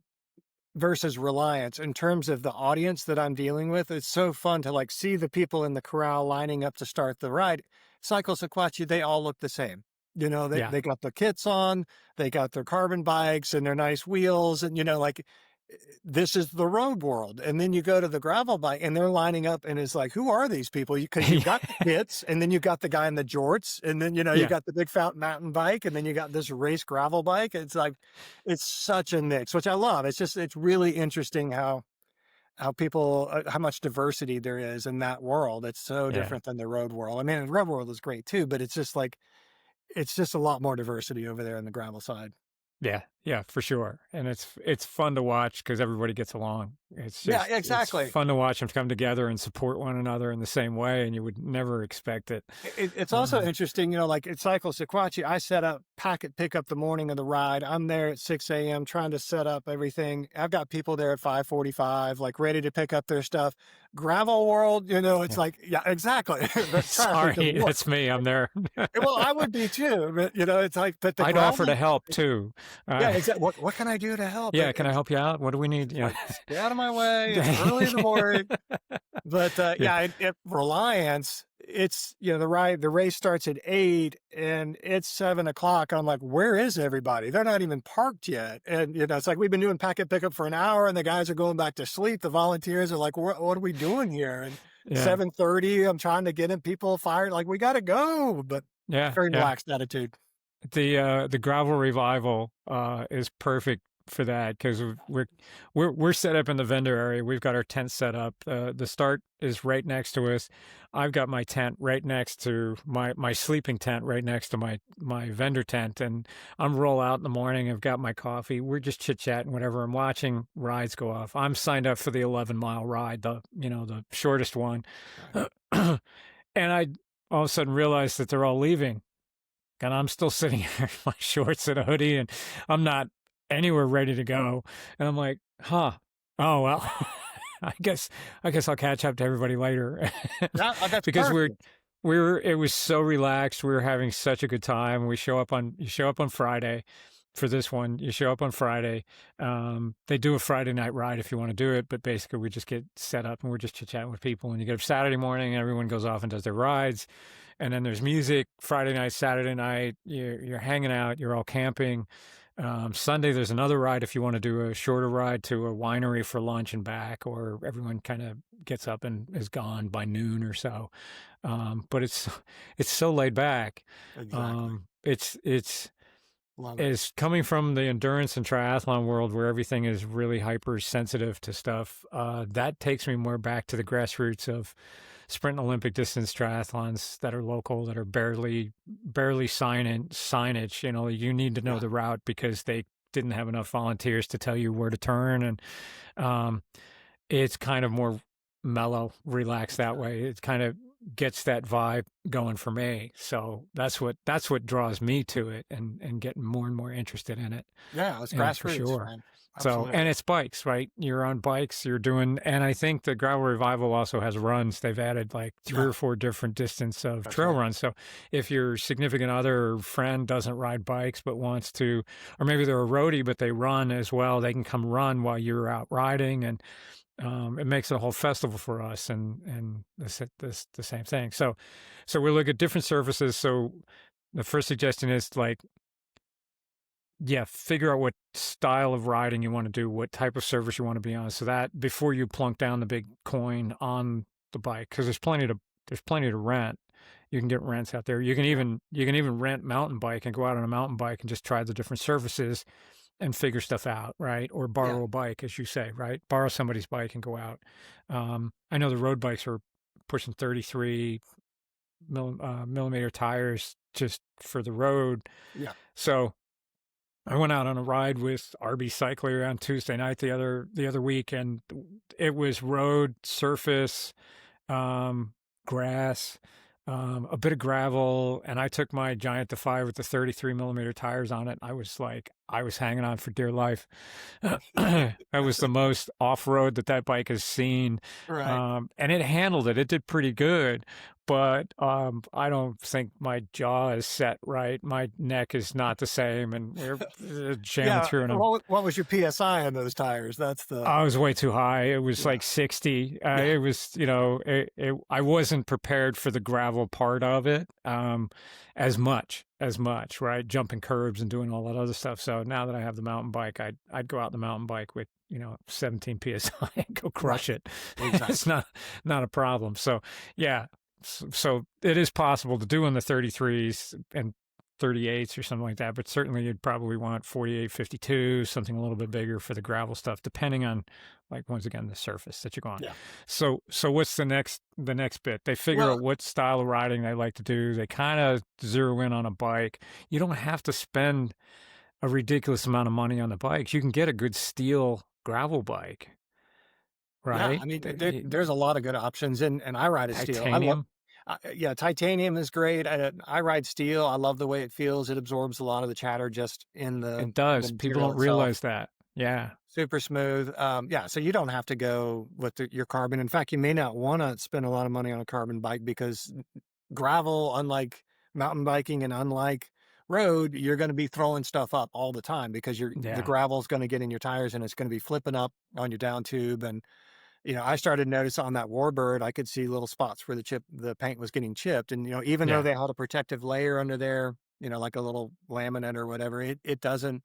[SPEAKER 3] versus Reliance in terms of the audience that I'm dealing with. It's so fun to like see the people in the corral lining up to start the ride. Cycle Sequatchie, they all look the same. You know,
[SPEAKER 2] Yeah.
[SPEAKER 3] they got the kits on, they got their carbon bikes and their nice wheels, and you know, like this is the road world. And then you go to the gravel bike and they're lining up and it's like, who are these people? Because you've got the kits and then you've got the guy in the jorts and then, you know, you
[SPEAKER 2] Yeah.
[SPEAKER 3] got the big fat mountain bike and then you got this race gravel bike. It's like, it's such a mix, which I love. It's just, it's really interesting how people, how much diversity there is in that world. It's so
[SPEAKER 2] Yeah.
[SPEAKER 3] different than the road world. I mean, the road world is great too, but it's just like, it's just a lot more diversity over there on the gravel side.
[SPEAKER 2] Yeah, yeah, for sure. And it's fun to watch because everybody gets along. It's
[SPEAKER 3] Yeah,
[SPEAKER 2] just it's
[SPEAKER 3] exactly.
[SPEAKER 2] fun to watch them come together and support one another in the same way, and you would never expect it.
[SPEAKER 3] It's also interesting, you know, like at Cycle Sequatchie, I set up packet pickup the morning of the ride. I'm there at 6 a.m. trying to set up everything. I've got people there at 5:45, like ready to pick up their stuff. Gravel world, you know, it's like, yeah, exactly.
[SPEAKER 2] Sorry, that's me. I'm there.
[SPEAKER 3] Well, I would be too, but you know, it's like, but the
[SPEAKER 2] I'd offer to help too.
[SPEAKER 3] Yeah, exactly. What can I do to help?
[SPEAKER 2] Yeah, can I help you out? What do we need? Yeah,
[SPEAKER 3] like, stay out of my way. It's early in the morning. But yeah, at Reliance, it's, you know, the race starts at 8 and it's 7 o'clock. I'm like, where is everybody? They're not even parked yet. And, you know, it's like, we've been doing packet pickup for an hour and the guys are going back to sleep. The volunteers are like, what are we doing here? And 7:30, I'm trying to get in people fired. Like, we got to go, but very relaxed attitude.
[SPEAKER 2] The gravel revival is perfect for that because we're set up in the vendor area. We've got our tent set up. The start is right next to us. I've got my tent right next to my sleeping tent right next to my vendor tent, and I'm roll out in the morning. I've got my coffee. We're just chit chatting, whatever. I'm watching rides go off. I'm signed up for the 11-mile ride, the shortest one, and I all of a sudden realized that they're all leaving. And I'm still sitting here in my shorts and a hoodie, and I'm not anywhere ready to go. And I'm like, oh, well, I guess I'll catch up to everybody later.
[SPEAKER 3] That's
[SPEAKER 2] because
[SPEAKER 3] perfect.
[SPEAKER 2] it was so relaxed. We were having such a good time. You show up on Friday for this one. You show up on Friday. They do a Friday night ride if you want to do it, but basically we just get set up and we're just chit-chatting with people. And you get up Saturday morning and everyone goes off and does their rides. And then there's music Friday night, Saturday night. You're hanging out. You're all camping. Sunday, there's another ride if you want to do a shorter ride to a winery for lunch and back, or everyone kind of gets up and is gone by noon or so. But it's so laid back.
[SPEAKER 3] Exactly.
[SPEAKER 2] It's coming from the endurance and triathlon world where everything is really hypersensitive to stuff. That takes me more back to the grassroots of sprint and Olympic distance triathlons that are local, that are barely signage. You know, you need to know the route because they didn't have enough volunteers to tell you where to turn. And it's kind of more mellow, relaxed that way. It kind of gets that vibe going for me. So that's what draws me to it and getting more and more interested in it.
[SPEAKER 3] Yeah, it's grassroots,
[SPEAKER 2] for sure.
[SPEAKER 3] man.
[SPEAKER 2] So, and it's bikes, right? You're on bikes, you're doing, and I think the Gravel Revival also has runs. They've added like 3 or 4 different distance of trail runs. So if your significant other or friend doesn't ride bikes, but wants to, or maybe they're a roadie, but they run as well, they can come run while you're out riding. And it makes a whole festival for us, and the same thing. So we look at different surfaces. So the first suggestion is like, figure out what style of riding you want to do, what type of surface you want to be on, so that before you plunk down the big coin on the bike, because there's plenty to rent. You can get rents out there. You can even rent mountain bike and go out on a mountain bike and just try the different surfaces and figure stuff out, right? Or borrow a bike, as you say, right? Borrow somebody's bike and go out. I know the road bikes are pushing 33 millimeter tires just for the road. Yeah. So I went out on a ride with RB Cycler on Tuesday night the other week, and it was road, surface, grass, a bit of gravel, and I took my Giant Defy with the 33 millimeter tires on it. I was like, I was hanging on for dear life. That was the most off-road that bike has seen.
[SPEAKER 3] Right.
[SPEAKER 2] And it handled it. It did pretty good, but I don't think my jaw is set right. My neck is not the same, and we're jamming
[SPEAKER 3] Yeah.
[SPEAKER 2] through in a.
[SPEAKER 3] What was your PSI on those tires? That's the,
[SPEAKER 2] I was way too high. It was
[SPEAKER 3] yeah.
[SPEAKER 2] like 60.
[SPEAKER 3] Yeah.
[SPEAKER 2] It was, I wasn't prepared for the gravel part of it as much, right? Jumping curbs and doing all that other stuff. So now that I have the mountain bike, I'd go out the mountain bike with, 17 PSI and go crush
[SPEAKER 3] Right.
[SPEAKER 2] it. It's
[SPEAKER 3] Exactly.
[SPEAKER 2] not a problem. So yeah, so it is possible to do in the 33s and 38s or something like that, but certainly you'd probably want 48, 52, something a little bit bigger for the gravel stuff, depending on, like, once again, the surface that you're going.
[SPEAKER 3] Yeah.
[SPEAKER 2] So what's the next bit? They figure
[SPEAKER 3] Well,
[SPEAKER 2] out what style of riding they like to do. They kind of zero in on a bike. You don't have to spend a ridiculous amount of money on the bikes. You can get a good steel gravel bike,
[SPEAKER 3] yeah,
[SPEAKER 2] right?
[SPEAKER 3] I mean, there's a lot of good options, and I ride a steel. I love,
[SPEAKER 2] Titanium,
[SPEAKER 3] yeah, titanium is great. I ride steel. I love the way it feels. It absorbs a lot of the chatter just in
[SPEAKER 2] it
[SPEAKER 3] the
[SPEAKER 2] does. People
[SPEAKER 3] material
[SPEAKER 2] don't
[SPEAKER 3] itself.
[SPEAKER 2] realize that. Yeah,
[SPEAKER 3] Super smooth. Yeah, so you don't have to go with your carbon. In fact, you may not want to spend a lot of money on a carbon bike because gravel, unlike mountain biking and unlike road, you're going to be throwing stuff up all the time because the
[SPEAKER 2] yeah,
[SPEAKER 3] gravel is going to get in your tires and it's going to be flipping up on your down tube. And I started notice on that Warbird, I could see little spots where the paint was getting chipped. And even though
[SPEAKER 2] yeah.
[SPEAKER 3] they had a protective layer under there, like a little laminate or whatever, it doesn't.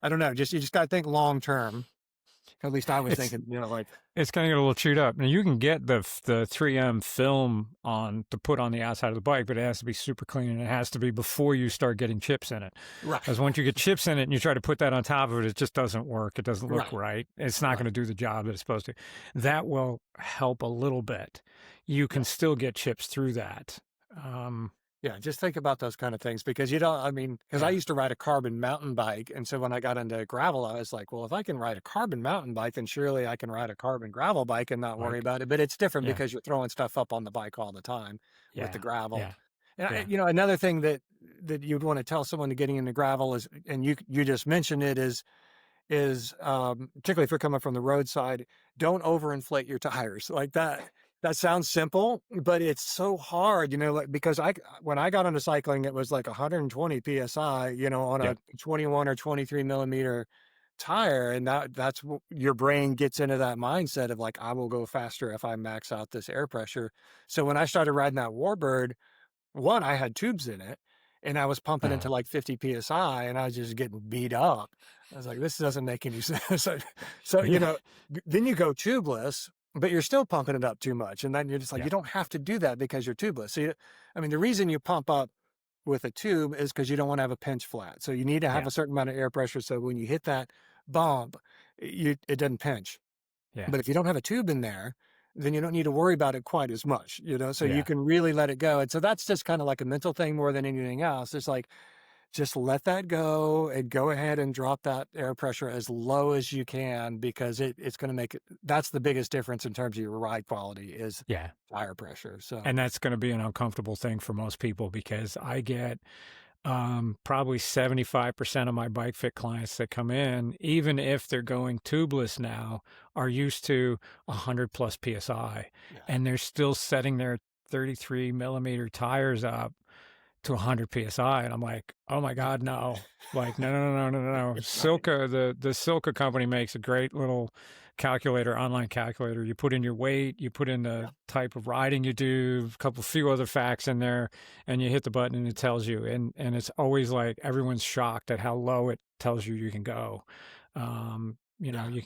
[SPEAKER 3] I don't know. You just got to think long term. At least I was
[SPEAKER 2] It's
[SPEAKER 3] thinking, like,
[SPEAKER 2] It's going to get a little chewed up. Now you can get the 3M film on to put on the outside of the bike, but it has to be super clean and it has to be before you start getting chips in it.
[SPEAKER 3] right,
[SPEAKER 2] Because once you get chips in it and you try to put that on top of it, it just doesn't work. It doesn't look
[SPEAKER 3] right,
[SPEAKER 2] right. It's not
[SPEAKER 3] right.
[SPEAKER 2] going to do the job that it's supposed to. That will help a little bit. You
[SPEAKER 3] Yeah.
[SPEAKER 2] can still get chips through that. Um,
[SPEAKER 3] Yeah, just think about those kind of things because I mean, because I
[SPEAKER 2] yeah,
[SPEAKER 3] used to ride a carbon mountain bike. And so when I got into gravel, I was like, well, if I can ride a carbon mountain bike, then surely I can ride a carbon gravel bike and not worry
[SPEAKER 2] like
[SPEAKER 3] about it. But it's different
[SPEAKER 2] yeah,
[SPEAKER 3] because you're throwing stuff up on the bike all the time with the
[SPEAKER 2] yeah,
[SPEAKER 3] gravel.
[SPEAKER 2] yeah,
[SPEAKER 3] And
[SPEAKER 2] yeah,
[SPEAKER 3] another thing that you'd want to tell someone to getting into gravel is, and you just mentioned it, is particularly if you're coming from the roadside, don't overinflate your tires like that. That sounds simple, but it's so hard, like, because when I got into cycling, it was like 120 psi, on
[SPEAKER 2] yeah,
[SPEAKER 3] a 21 or 23 millimeter tire, and that's what your brain gets into, that mindset of like, I will go faster if I max out this air pressure. So when I started riding that Warbird, one, I had tubes in it and I was pumping into like 50 PSI and I was just getting beat up. I was like, this doesn't make any sense. So,
[SPEAKER 2] yeah,
[SPEAKER 3] then you go tubeless, but you're still pumping it up too much. And then you're just like,
[SPEAKER 2] yeah,
[SPEAKER 3] you don't have to do that because you're tubeless. So, I mean, the reason you pump up with a tube is because you don't want to have a pinch flat. So you need to have
[SPEAKER 2] yeah,
[SPEAKER 3] a certain amount of air pressure. So when you hit that bump, it doesn't pinch.
[SPEAKER 2] yeah,
[SPEAKER 3] But if you don't have a tube in there, then you don't need to worry about it quite as much, so you
[SPEAKER 2] yeah.
[SPEAKER 3] can really let it go. And so that's just kind of like a mental thing more than anything else. It's like, just let that go and go ahead and drop that air pressure as low as you can because it's going to make it. That's the biggest difference in terms of your ride quality is
[SPEAKER 2] Yeah.
[SPEAKER 3] tire pressure. So,
[SPEAKER 2] And that's going to be an uncomfortable thing for most people because I get probably 75% of my bike fit clients that come in, even if they're going tubeless now, are used to 100 plus PSI
[SPEAKER 3] yeah,
[SPEAKER 2] and they're still setting their 33 millimeter tires up to 100 PSI. And I'm like, oh my God, no. Like, no, no, no, no, no, no.
[SPEAKER 3] right.
[SPEAKER 2] Silka, the Silka company makes a great little calculator, online calculator. You put in your weight, you put in
[SPEAKER 3] Yeah,
[SPEAKER 2] the type of riding you do, few other facts in there, and you hit the button and it tells you. And it's always like everyone's shocked at how low it tells you can go.
[SPEAKER 3] yeah,
[SPEAKER 2] You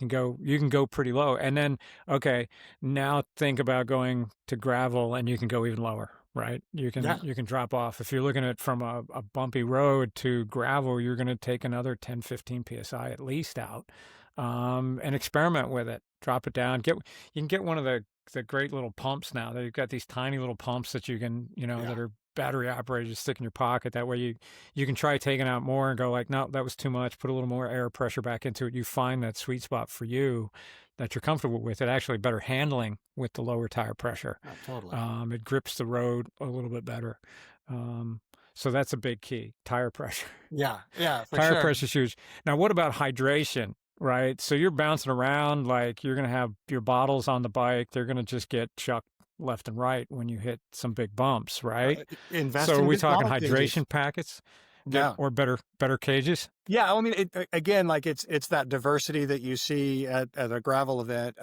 [SPEAKER 2] can go pretty low. And then, okay, now think about going to gravel and you can go even lower, right?
[SPEAKER 3] yeah.
[SPEAKER 2] You can drop off. If you're looking at from a bumpy road to gravel, you're going to take another 10, 15 PSI at least out, and experiment with it. Drop it down. You can get one of the great little pumps now. They've got these tiny little pumps that you can,
[SPEAKER 3] Yeah.
[SPEAKER 2] that are battery operated, just stick in your pocket. That way you can try taking out more and go like, no, that was too much. Put a little more air pressure back into it. You find that sweet spot for you that you're comfortable with. It actually better handling with the lower tire pressure.
[SPEAKER 3] Totally.
[SPEAKER 2] It grips the road a little bit better. So that's a big key. Tire pressure.
[SPEAKER 3] Yeah, yeah, for
[SPEAKER 2] Tire
[SPEAKER 3] sure.
[SPEAKER 2] pressure is huge. Now, what about hydration? Right. So you're bouncing around, like you're going to have your bottles on the bike. They're going to just get chucked left and right when you hit some big bumps, right?
[SPEAKER 3] Invest
[SPEAKER 2] So are
[SPEAKER 3] in
[SPEAKER 2] we
[SPEAKER 3] good
[SPEAKER 2] talking
[SPEAKER 3] bottle cages.
[SPEAKER 2] hydration packets?
[SPEAKER 3] Yeah.
[SPEAKER 2] Or better cages?
[SPEAKER 3] Yeah, I mean, again, like it's that diversity that you see at a gravel event.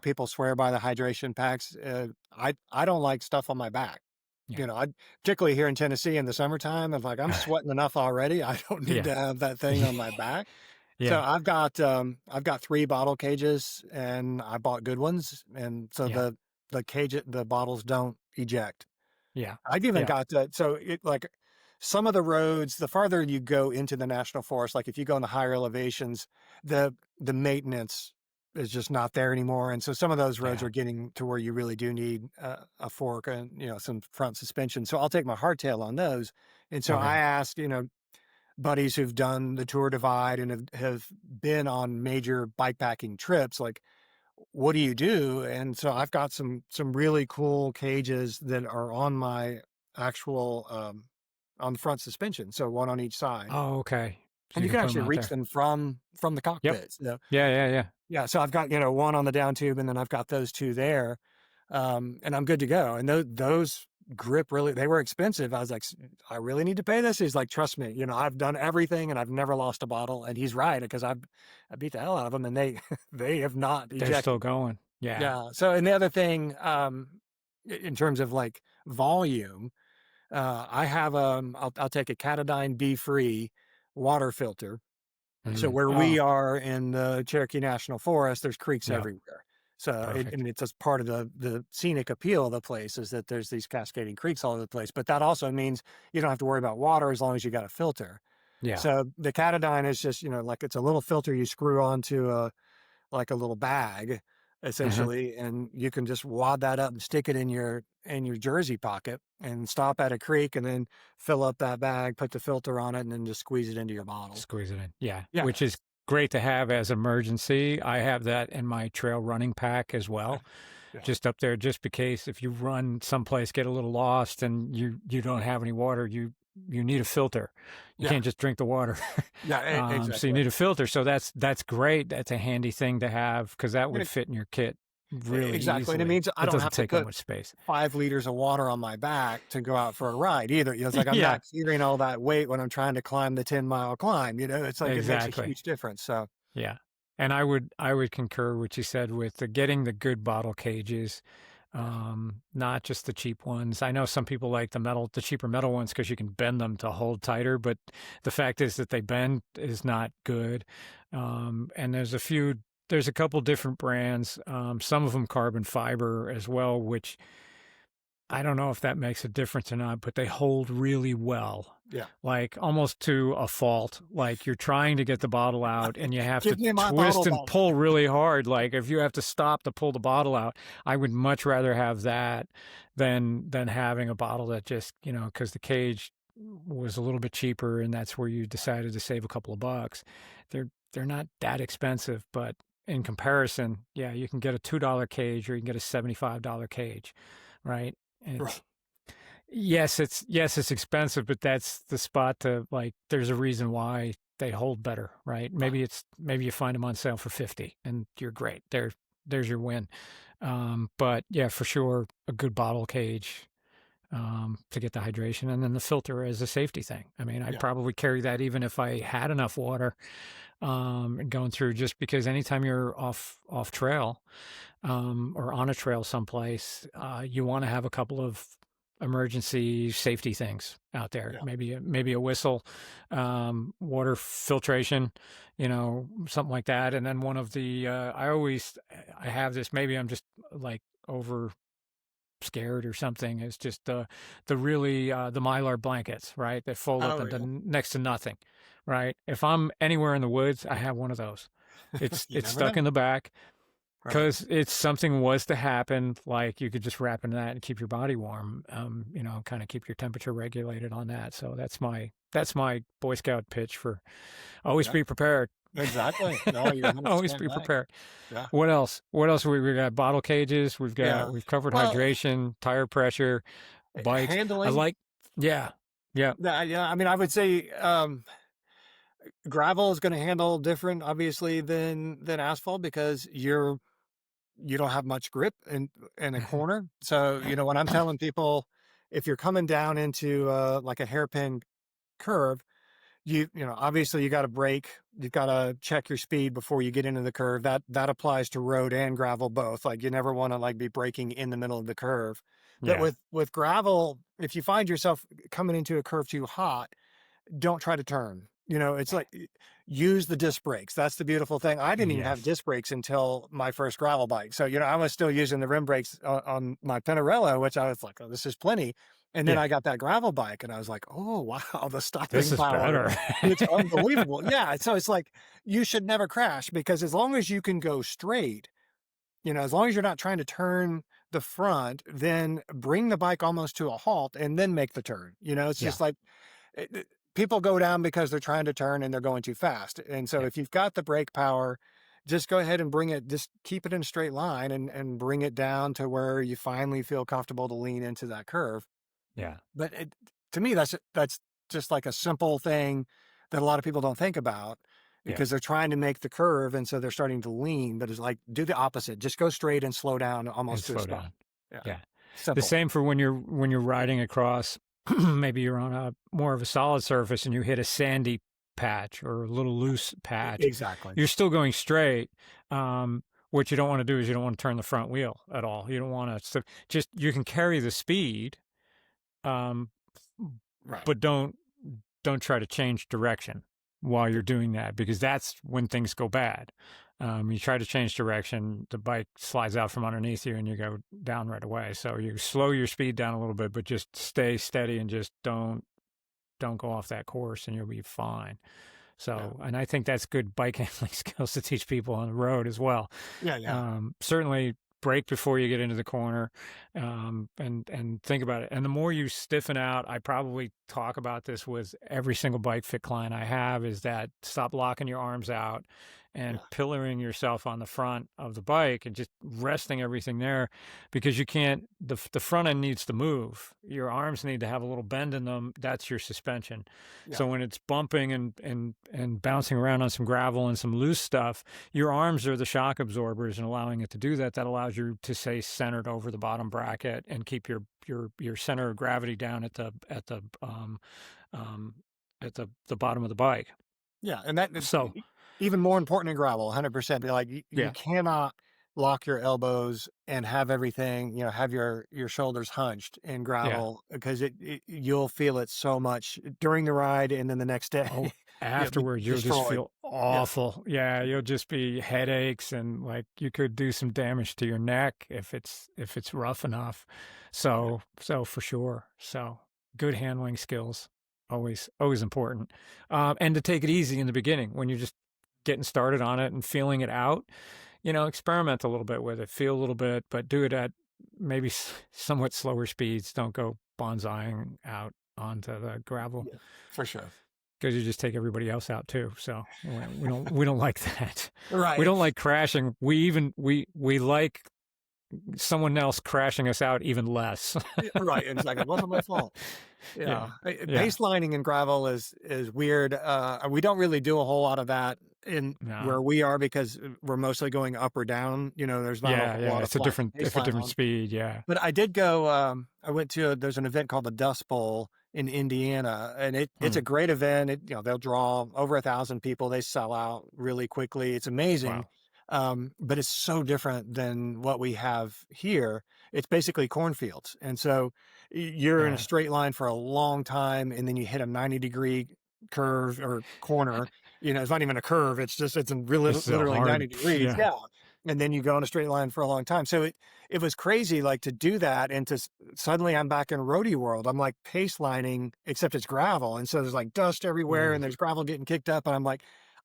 [SPEAKER 3] People swear by the hydration packs. I don't like stuff on my back.
[SPEAKER 2] Yeah.
[SPEAKER 3] I particularly here in Tennessee in the summertime, I'm sweating enough already. I don't need to have that thing on my back. So
[SPEAKER 2] Yeah.
[SPEAKER 3] I've got 3 bottle cages, and I bought good ones, and so the bottles don't eject.
[SPEAKER 2] Yeah.
[SPEAKER 3] I've even
[SPEAKER 2] Yeah.
[SPEAKER 3] got that. So like some of the roads, the farther you go into the national forest, like if you go in the higher elevations, the maintenance is just not there anymore. And so some of those roads
[SPEAKER 2] Yeah.
[SPEAKER 3] are getting to where you really do need a fork and, some front suspension. So I'll take my hardtail on those. And so I
[SPEAKER 2] Okay.
[SPEAKER 3] asked, buddies who've done the Tour Divide and have been on major bikepacking trips, like, what do you do? And so I've got some really cool cages that are on my actual on the front suspension, so one on each side,
[SPEAKER 2] Oh, okay. So
[SPEAKER 3] and
[SPEAKER 2] you
[SPEAKER 3] you
[SPEAKER 2] can
[SPEAKER 3] can
[SPEAKER 2] put them
[SPEAKER 3] actually
[SPEAKER 2] out
[SPEAKER 3] reach
[SPEAKER 2] there.
[SPEAKER 3] them from the
[SPEAKER 2] Yep.
[SPEAKER 3] cockpit. So
[SPEAKER 2] Yeah.
[SPEAKER 3] yeah, so I've got one on the down tube, and then I've got those 2 there, and I'm good to go. And those grip really. They were expensive. I was like, I really need to pay this. He's like, trust me, I've done everything, and I've never lost a bottle. And he's right, because I beat the hell out of them, and they they have not
[SPEAKER 2] They're still
[SPEAKER 3] ejected.
[SPEAKER 2] going. Yeah.
[SPEAKER 3] Yeah. So, and the other thing, in terms of like volume, I have I'll take a Catadine B free water filter. So where we
[SPEAKER 2] Oh,
[SPEAKER 3] are in the Cherokee National Forest, there's creeks
[SPEAKER 2] yeah.
[SPEAKER 3] everywhere. So
[SPEAKER 2] Perfect.
[SPEAKER 3] it's just part of the scenic appeal of the place, is that there's these cascading creeks all over the place. But that also means you don't have to worry about water as long as you got a filter.
[SPEAKER 2] Yeah.
[SPEAKER 3] So the Catadine is just, like it's a little filter you screw onto like a little bag, essentially, and you can just wad that up and stick it in your jersey pocket, and stop at a creek, and then fill up that bag, put the filter on it, and then just squeeze it into your bottle.
[SPEAKER 2] Squeeze it in. Yeah.
[SPEAKER 3] Yeah.
[SPEAKER 2] Which is great to have as emergency. I have that in my trail running pack as well.
[SPEAKER 3] Yeah.
[SPEAKER 2] Just up there, just in case if you run someplace, get a little lost, and you don't have any water, you need a filter. You can't just drink the water.
[SPEAKER 3] Yeah, exactly.
[SPEAKER 2] So you need a filter. So that's great. That's a handy thing to have, because that would fit in your kit really
[SPEAKER 3] exactly.
[SPEAKER 2] easily.
[SPEAKER 3] And it means I don't
[SPEAKER 2] doesn't
[SPEAKER 3] have to
[SPEAKER 2] take up
[SPEAKER 3] put
[SPEAKER 2] much space.
[SPEAKER 3] 5 liters of water on my back to go out for a ride either. It's like I'm not carrying all that weight when I'm trying to climb the 10-mile climb. It's like it makes a huge difference. So
[SPEAKER 2] yeah. And I would concur what you said with getting the good bottle cages, not just the cheap ones. I know some people like the cheaper metal ones, because you can bend them to hold tighter, but the fact is that they bend is not good. And there's a couple different brands, some of them carbon fiber as well, which I don't know if that makes a difference or not, but they hold really well.
[SPEAKER 3] Yeah.
[SPEAKER 2] Like almost to a fault. Like you're trying to get the bottle out and you have to
[SPEAKER 3] Give me my
[SPEAKER 2] twist
[SPEAKER 3] bottle
[SPEAKER 2] and
[SPEAKER 3] back.
[SPEAKER 2] pull really hard. Like if you have to stop to pull the bottle out, I would much rather have that than having a bottle that just, because the cage was a little bit cheaper and that's where you decided to save a couple of bucks. They're not that expensive, but in comparison, yeah, you can get a $2 cage or you can get a $75 cage, right?
[SPEAKER 3] Right.
[SPEAKER 2] Yes, it's expensive, but that's the spot to, like, there's a reason why they hold better, right? Maybe you find them on sale for 50 and you're great. There's your win. But yeah, for sure, a good bottle cage to get the hydration, and then the filter as a safety thing. I mean, I'd probably carry that even if I had enough water going through, just because anytime you're off trail or on a trail someplace, you want to have a couple of emergency safety things out there. Yeah. Maybe a whistle, water filtration, something like that. And then one of the I have this, maybe I'm just like over scared or something, is just the really the Mylar blankets, right, that fold up into next to nothing, right? If I'm anywhere in the woods, I have one of those. It's stuck in the back, because it's something was to happen, like you could just wrap in that and keep your body warm, kind of keep your temperature regulated on that. So that's my Boy Scout pitch for always be prepared.
[SPEAKER 3] Exactly. No, you're
[SPEAKER 2] always be prepared.
[SPEAKER 3] Yeah.
[SPEAKER 2] What else? We got bottle cages. We've covered hydration, tire pressure, bikes.
[SPEAKER 3] Handling.
[SPEAKER 2] Yeah. Yeah.
[SPEAKER 3] Yeah, I mean, I would say gravel is going to handle different, obviously, than asphalt because you don't have much grip in a corner. So when I'm telling people, if you're coming down into like a hairpin curve, obviously you got to brake, you've got to check your speed before you get into the curve. That applies to road and gravel both. Like you never want to like be braking in the middle of the curve. But
[SPEAKER 2] Yeah.
[SPEAKER 3] with gravel, if you find yourself coming into a curve too hot, don't try to turn. It's like use the disc brakes. That's the beautiful thing. I didn't even have
[SPEAKER 2] Yes.
[SPEAKER 3] disc brakes until my first gravel bike. So, I was still using the rim brakes on my Pinarello, which I was like, oh, this is plenty. And then
[SPEAKER 2] Yeah.
[SPEAKER 3] I got that gravel bike and I was like, oh, wow, the
[SPEAKER 2] This
[SPEAKER 3] stopping
[SPEAKER 2] is
[SPEAKER 3] power.
[SPEAKER 2] better.
[SPEAKER 3] It's unbelievable. Yeah. So it's like, you should never crash because as long as you can go straight, as long as you're not trying to turn the front, then bring the bike almost to a halt and then make the turn. It's
[SPEAKER 2] Yeah.
[SPEAKER 3] just like, people go down because they're trying to turn and they're going too fast. And so
[SPEAKER 2] Yeah.
[SPEAKER 3] if you've got the brake power, just go ahead and just keep it in a straight line and bring it down to where you finally feel comfortable to lean into that curve.
[SPEAKER 2] Yeah.
[SPEAKER 3] But to me, that's just like a simple thing that a lot of people don't think about
[SPEAKER 2] Yeah.
[SPEAKER 3] because they're trying to make the curve. And so they're starting to lean, but it's like, do the opposite. Just go straight and slow down
[SPEAKER 2] And
[SPEAKER 3] almost to a
[SPEAKER 2] slow
[SPEAKER 3] stop.
[SPEAKER 2] down.
[SPEAKER 3] Yeah.
[SPEAKER 2] Yeah. The
[SPEAKER 3] Simple.
[SPEAKER 2] same for when you're riding across, maybe you're on a more of a solid surface and you hit a sandy patch or a little loose patch.
[SPEAKER 3] Exactly.
[SPEAKER 2] You're still going straight. What you don't want to do is you don't want to turn the front wheel at all. You don't want to just you can carry the speed, um,
[SPEAKER 3] Right.
[SPEAKER 2] but don't try to change direction while you're doing that because that's when things go bad. You try to change direction, the bike slides out from underneath you and you go down right away. So you slow your speed down a little bit, but just stay steady and just don't go off that course and you'll be fine. So, and I think that's good bike handling skills to teach people on the road as well.
[SPEAKER 3] Yeah. Yeah.
[SPEAKER 2] Certainly brake before you get into the corner, and think about it. And the more you stiffen out, I probably talk about this with every single bike fit client I have, is that stop locking your arms out and
[SPEAKER 3] Yeah.
[SPEAKER 2] pillaring yourself on the front of the bike and just resting everything there because you can't, the front end needs to move. Your arms need to have a little bend in them. That's your suspension.
[SPEAKER 3] Yeah.
[SPEAKER 2] So when it's bumping and bouncing around on some gravel and some loose stuff, your arms are the shock absorbers, and allowing it to do that, that allows you to stay centered over the bottom bracket and keep your center of gravity down at the bottom of the bike.
[SPEAKER 3] Yeah, and that is
[SPEAKER 2] So
[SPEAKER 3] even more important in gravel, 100%. Be like, you
[SPEAKER 2] yeah,
[SPEAKER 3] cannot lock your elbows and have everything, have your shoulders hunched in
[SPEAKER 2] yeah.
[SPEAKER 3] gravel because you'll feel it so much during the ride and then the next day
[SPEAKER 2] Oh,
[SPEAKER 3] you'll be
[SPEAKER 2] afterwards you'll just
[SPEAKER 3] destroyed.
[SPEAKER 2] feel
[SPEAKER 3] Yeah,
[SPEAKER 2] awful. Yeah, you'll just be headaches and like you could do some damage to your neck if it's rough enough.
[SPEAKER 3] yeah,
[SPEAKER 2] So for sure. So good handling skills, always important. And to take it easy in the beginning when you're just getting started on it and feeling it out. Experiment a little bit with it, feel a little bit, but do it at maybe somewhat slower speeds. Don't go bonsaiing out onto the gravel
[SPEAKER 3] yeah, for sure.
[SPEAKER 2] because you just take everybody else out too. So we don't like that. We
[SPEAKER 3] Right,
[SPEAKER 2] don't like crashing. We like someone else crashing us out even less.
[SPEAKER 3] right. And it's like, it wasn't my fault.
[SPEAKER 2] Yeah,
[SPEAKER 3] Yeah,
[SPEAKER 2] yeah,
[SPEAKER 3] baselining in gravel is weird. We don't really do a whole lot of that in
[SPEAKER 2] no,
[SPEAKER 3] where we are because we're mostly going up or down. There's not a
[SPEAKER 2] yeah,
[SPEAKER 3] whole
[SPEAKER 2] yeah.
[SPEAKER 3] lot of
[SPEAKER 2] It's a
[SPEAKER 3] flat
[SPEAKER 2] different
[SPEAKER 3] baseline on.
[SPEAKER 2] speed. Yeah.
[SPEAKER 3] But I did go. I went to there's an event called the Dust Bowl in Indiana, and it's
[SPEAKER 2] Hmm.
[SPEAKER 3] a great event. They'll draw over 1,000 people. They sell out really quickly. It's amazing.
[SPEAKER 2] Wow.
[SPEAKER 3] But it's so different than what we have here. It's basically cornfields, and so you're in a
[SPEAKER 2] Yeah.
[SPEAKER 3] straight line for a long time, and then you hit a 90-degree curve or corner. It's not even a curve. It's really
[SPEAKER 2] It's a
[SPEAKER 3] literally 90
[SPEAKER 2] hard.
[SPEAKER 3] degrees.
[SPEAKER 2] Yeah.
[SPEAKER 3] Yeah. And then you go in a straight line for a long time. So it was crazy, like to do that. And suddenly I'm back in roadie world. I'm like pace lining, except it's gravel. And so there's like dust everywhere
[SPEAKER 2] Ooh.
[SPEAKER 3] and there's gravel getting kicked up. And I'm like,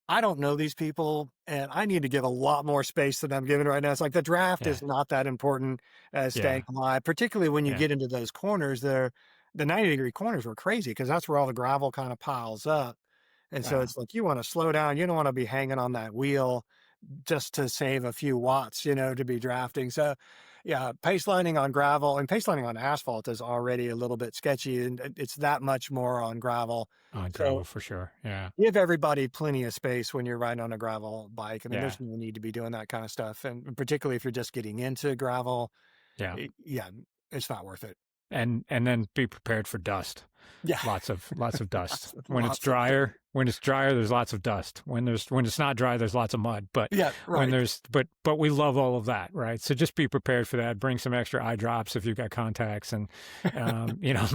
[SPEAKER 3] I don't know these people and I need to give a lot more space than I'm giving right now. It's like the draft
[SPEAKER 2] Yeah.
[SPEAKER 3] is not that important as
[SPEAKER 2] Yeah.
[SPEAKER 3] staying alive, particularly when you
[SPEAKER 2] Yeah.
[SPEAKER 3] get into those corners there. The 90-degree corners were crazy because that's where all the gravel kind of piles up. And so
[SPEAKER 2] Wow.
[SPEAKER 3] it's like you want to slow down. You don't want to be hanging on that wheel just to save a few watts, to be drafting. So Yeah, pacelining on gravel and pacelining on asphalt is already a little bit sketchy, and it's that much more on gravel.
[SPEAKER 2] On
[SPEAKER 3] So
[SPEAKER 2] gravel for sure. Yeah.
[SPEAKER 3] give everybody plenty of space when you're riding on a gravel bike. I mean,
[SPEAKER 2] Yeah.
[SPEAKER 3] there's no need to be doing that kind of stuff, and particularly if you're just getting into gravel,
[SPEAKER 2] Yeah.
[SPEAKER 3] yeah, it's not worth it.
[SPEAKER 2] And then be prepared for dust.
[SPEAKER 3] Yeah,
[SPEAKER 2] Lots of dust.
[SPEAKER 3] lots of dust.
[SPEAKER 2] When it's drier, there's lots of dust. When it's not dry, there's lots of mud. But
[SPEAKER 3] Yeah,
[SPEAKER 2] when
[SPEAKER 3] right.
[SPEAKER 2] there's but we love all of that, right? So just be prepared for that. Bring some extra eye drops if you've got contacts, and you know,